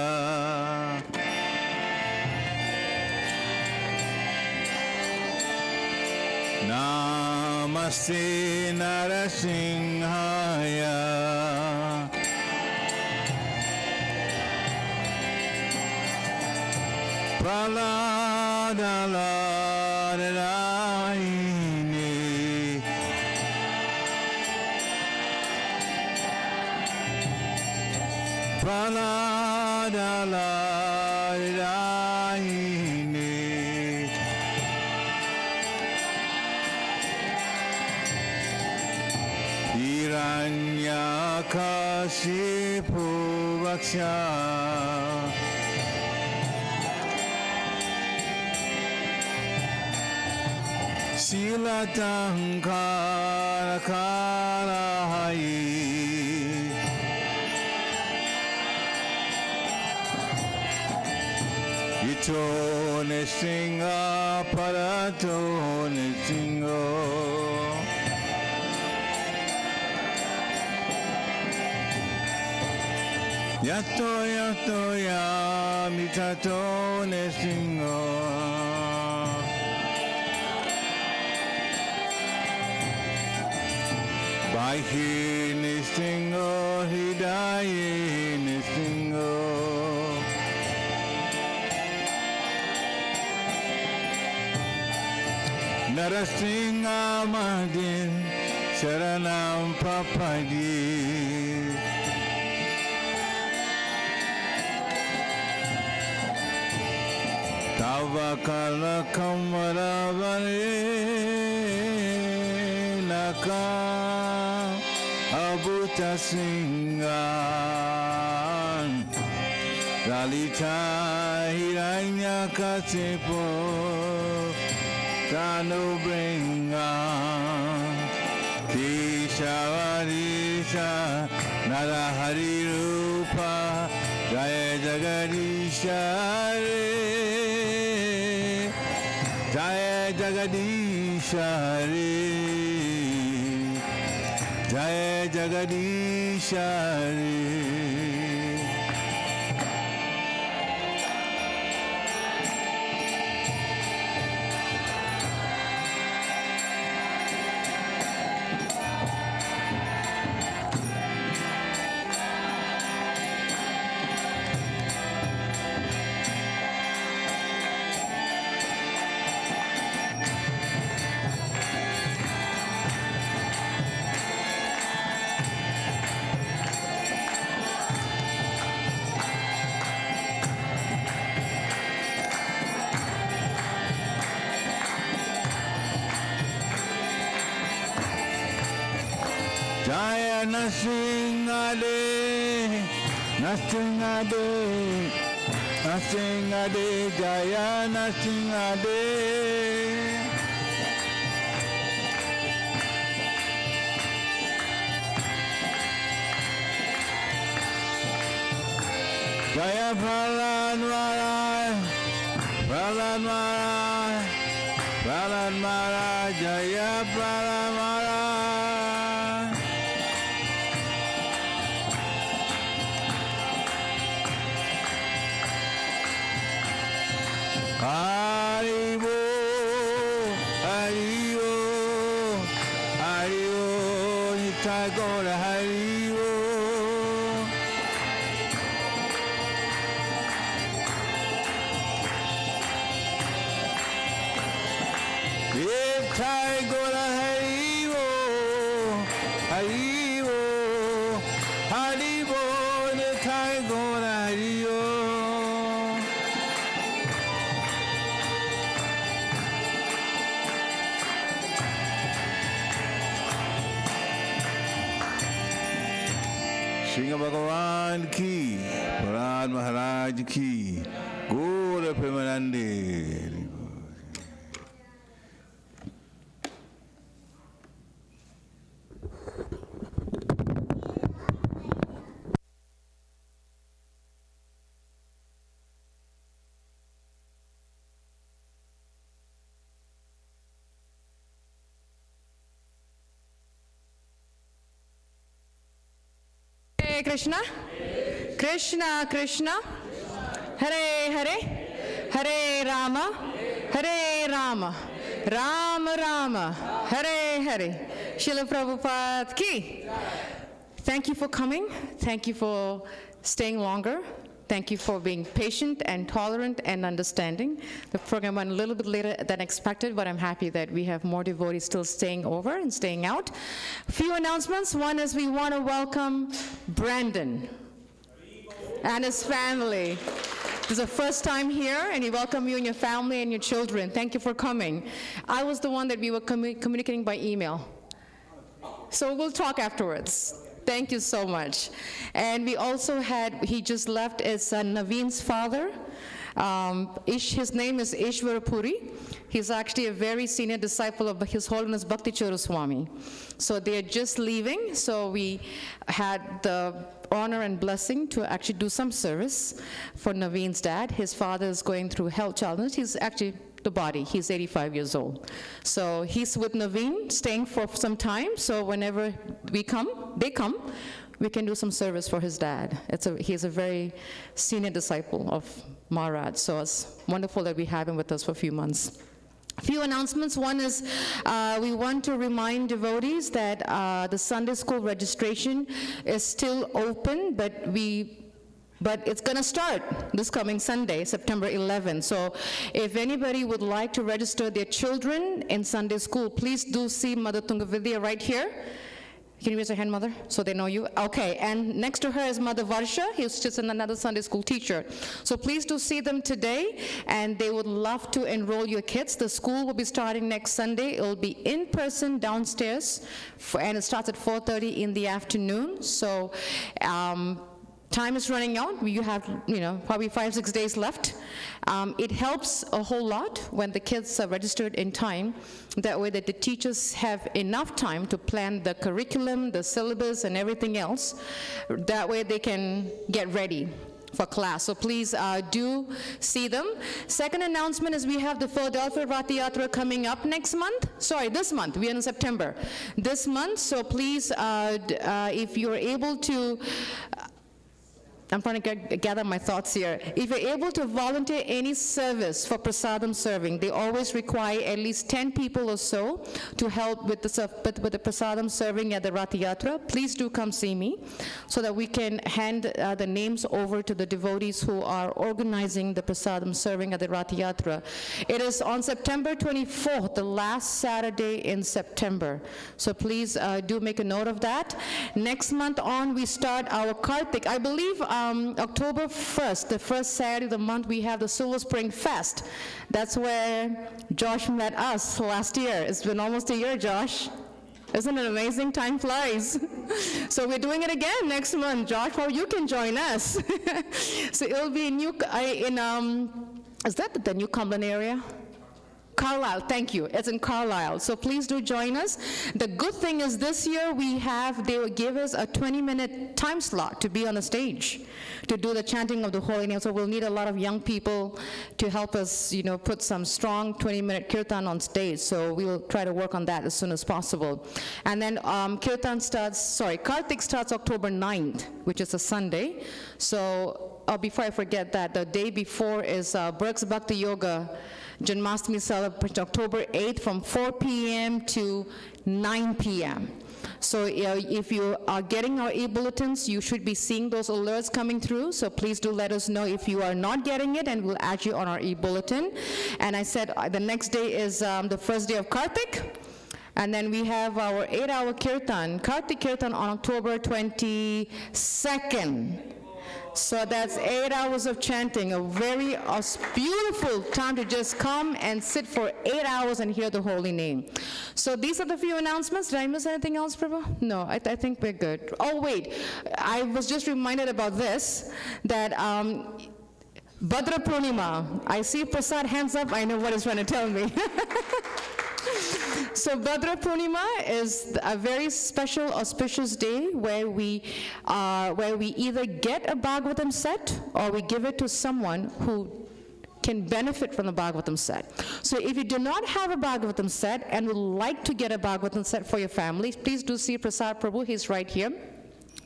Namaste Narasimhaya. Praladalarini. Praladalarini. Hiranyakashipu Vaksha. Silatankara Kalahayi. Ito Nisinga Parato Nisingo. Yato Yato Yamitato Nisingo. Bahi Nisingo Hidaye Nisingo. Narasimha Mahdin Sharanam Papadi. Tava Kalakam Varavane Naka Abhuta Singan Lalita Hiranyakasipu Tanu Bringan Keshavarisa Narahari Rupa Jaya Jagadisha Re Jaya Jagadisha Re Jaya Jagadisha Re. Jaya Nasingade, Nasingade, Nasingade, Jaya Nasingade. Jaya Praladmara, Praladmara, Praladmara, Jaya Praladmara. Haribo, Haribo, Haribo, Nitai Gora Haribo. Nitai Gora Haribo, Haribo, Haribo, Nitai Gora Haribo. Singha Bhagavan ki, Prahlad Maharaj ki, Gaura Premanande. Hare Krishna, Krishna Krishna, Hare Hare, Hare Rama, Hare Rama, Rama Rama, Hare Hare. Srila Prabhupada ki. Thank you for coming. Thank you for staying longer. Thank you for being patient and tolerant and understanding. The program went a little bit later than expected, but I'm happy that we have more devotees still staying over and staying out. A few announcements. One is we want to welcome Brandon and his family. This is the first time here, and we welcome you and your family and your children. Thank you for coming. I was the one that we were communicating by email. So we'll talk afterwards. Thank you so much. And we also had, he just left, is Naveen's father. His name is Ishwara Puri. He's actually a very senior disciple of His Holiness Bhakti Charu Swami. So they are just leaving, so we had the honor and blessing to actually do some service for Naveen's dad. His father is going through health challenges. He's actually the body. He's 85 years old. So he's with Naveen, staying for some time, so whenever they come, we can do some service for his dad. He's a very senior disciple of Maharaj, so it's wonderful that we have him with us for a few months. A few announcements. One is we want to remind devotees that the Sunday school registration is still open, but it's going to start this coming Sunday, September 11. So if anybody would like to register their children in Sunday school, please do see Mother Tungavidya right here. Can you raise your hand, Mother, so they know you? Okay, and next to her is Mother Varsha. He's just another Sunday school teacher. So please do see them today, and they would love to enroll your kids. The school will be starting next Sunday. It will be in person downstairs, and it starts at 4:30 in the afternoon. So time is running out. You have, probably 5-6 days left. It helps a whole lot when the kids are registered in time. That way that the teachers have enough time to plan the curriculum, the syllabus, and everything else. That way they can get ready for class. So please do see them. Second announcement is we have the Philadelphia Rath Yatra coming up next month. Sorry, this month. We are in September. This month, so please, if you're able to, I'm trying to gather my thoughts here. If you're able to volunteer any service for prasadam serving, they always require at least 10 people or so to help with the prasadam serving at the Rath Yatra. Please do come see me so that we can hand the names over to the devotees who are organizing the prasadam serving at the Rath Yatra. It is on September 24th, the last Saturday in September. So please do make a note of that. Next month on, we start our Kartik. I believe October 1st, the first Saturday of the month, we have the Silver Spring Fest. That's where Josh met us last year. It's been almost a year, Josh. Isn't it amazing? Time flies. So we're doing it again next month, Josh. Well, you can join us. So it'll be is that the New Cumberland area? Carlisle, thank you. It's in Carlisle. So please do join us. The good thing is this year they will give us a 20-minute time slot to be on the stage to do the chanting of the holy name. So we'll need a lot of young people to help us, put some strong 20-minute kirtan on stage. So we will try to work on that as soon as possible. And then Kartik starts October 9th, which is a Sunday. So before I forget that, the day before is Burke's Bhakti Yoga Janmashtami celebration, October 8th from 4 p.m. to 9 p.m. So if you are getting our e-bulletins, you should be seeing those alerts coming through. So please do let us know if you are not getting it, and we'll add you on our e-bulletin. And I said the next day is the first day of Kartik. And then we have our 8-hour kirtan, Kartik Kirtan on October 22nd. So that's 8 hours of chanting, a very beautiful time to just come and sit for 8 hours and hear the holy name. So these are the few announcements. Did I miss anything else, Prabhu? No, I think we're good. Oh, wait, I was just reminded about this, that Bhadra Purnima, I see Prasad hands up, I know what he's trying to tell me. So Bhadra Purnima is a very special, auspicious day where we either get a Bhagavatam set or we give it to someone who can benefit from the Bhagavatam set. So if you do not have a Bhagavatam set and would like to get a Bhagavatam set for your family, please do see Prasad Prabhu, he's right here.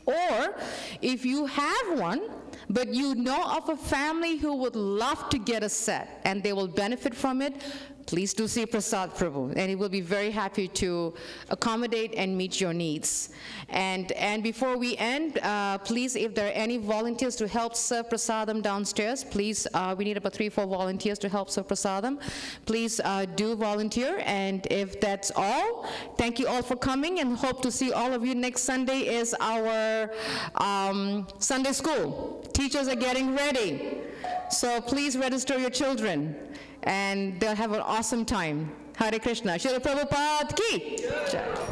Or if you have one, but you know of a family who would love to get a set and they will benefit from it, please do see Prasad Prabhu, and he will be very happy to accommodate and meet your needs. And before we end, please, if there are any volunteers to help serve prasadam downstairs, please, we need about 3-4 volunteers to help serve prasadam. Please do volunteer, and if that's all, thank you all for coming, and hope to see all of you next Sunday is our Sunday school. Teachers are getting ready, so please register your children, and they'll have an awesome time. Hare Krishna. Srila Prabhupada ki jai.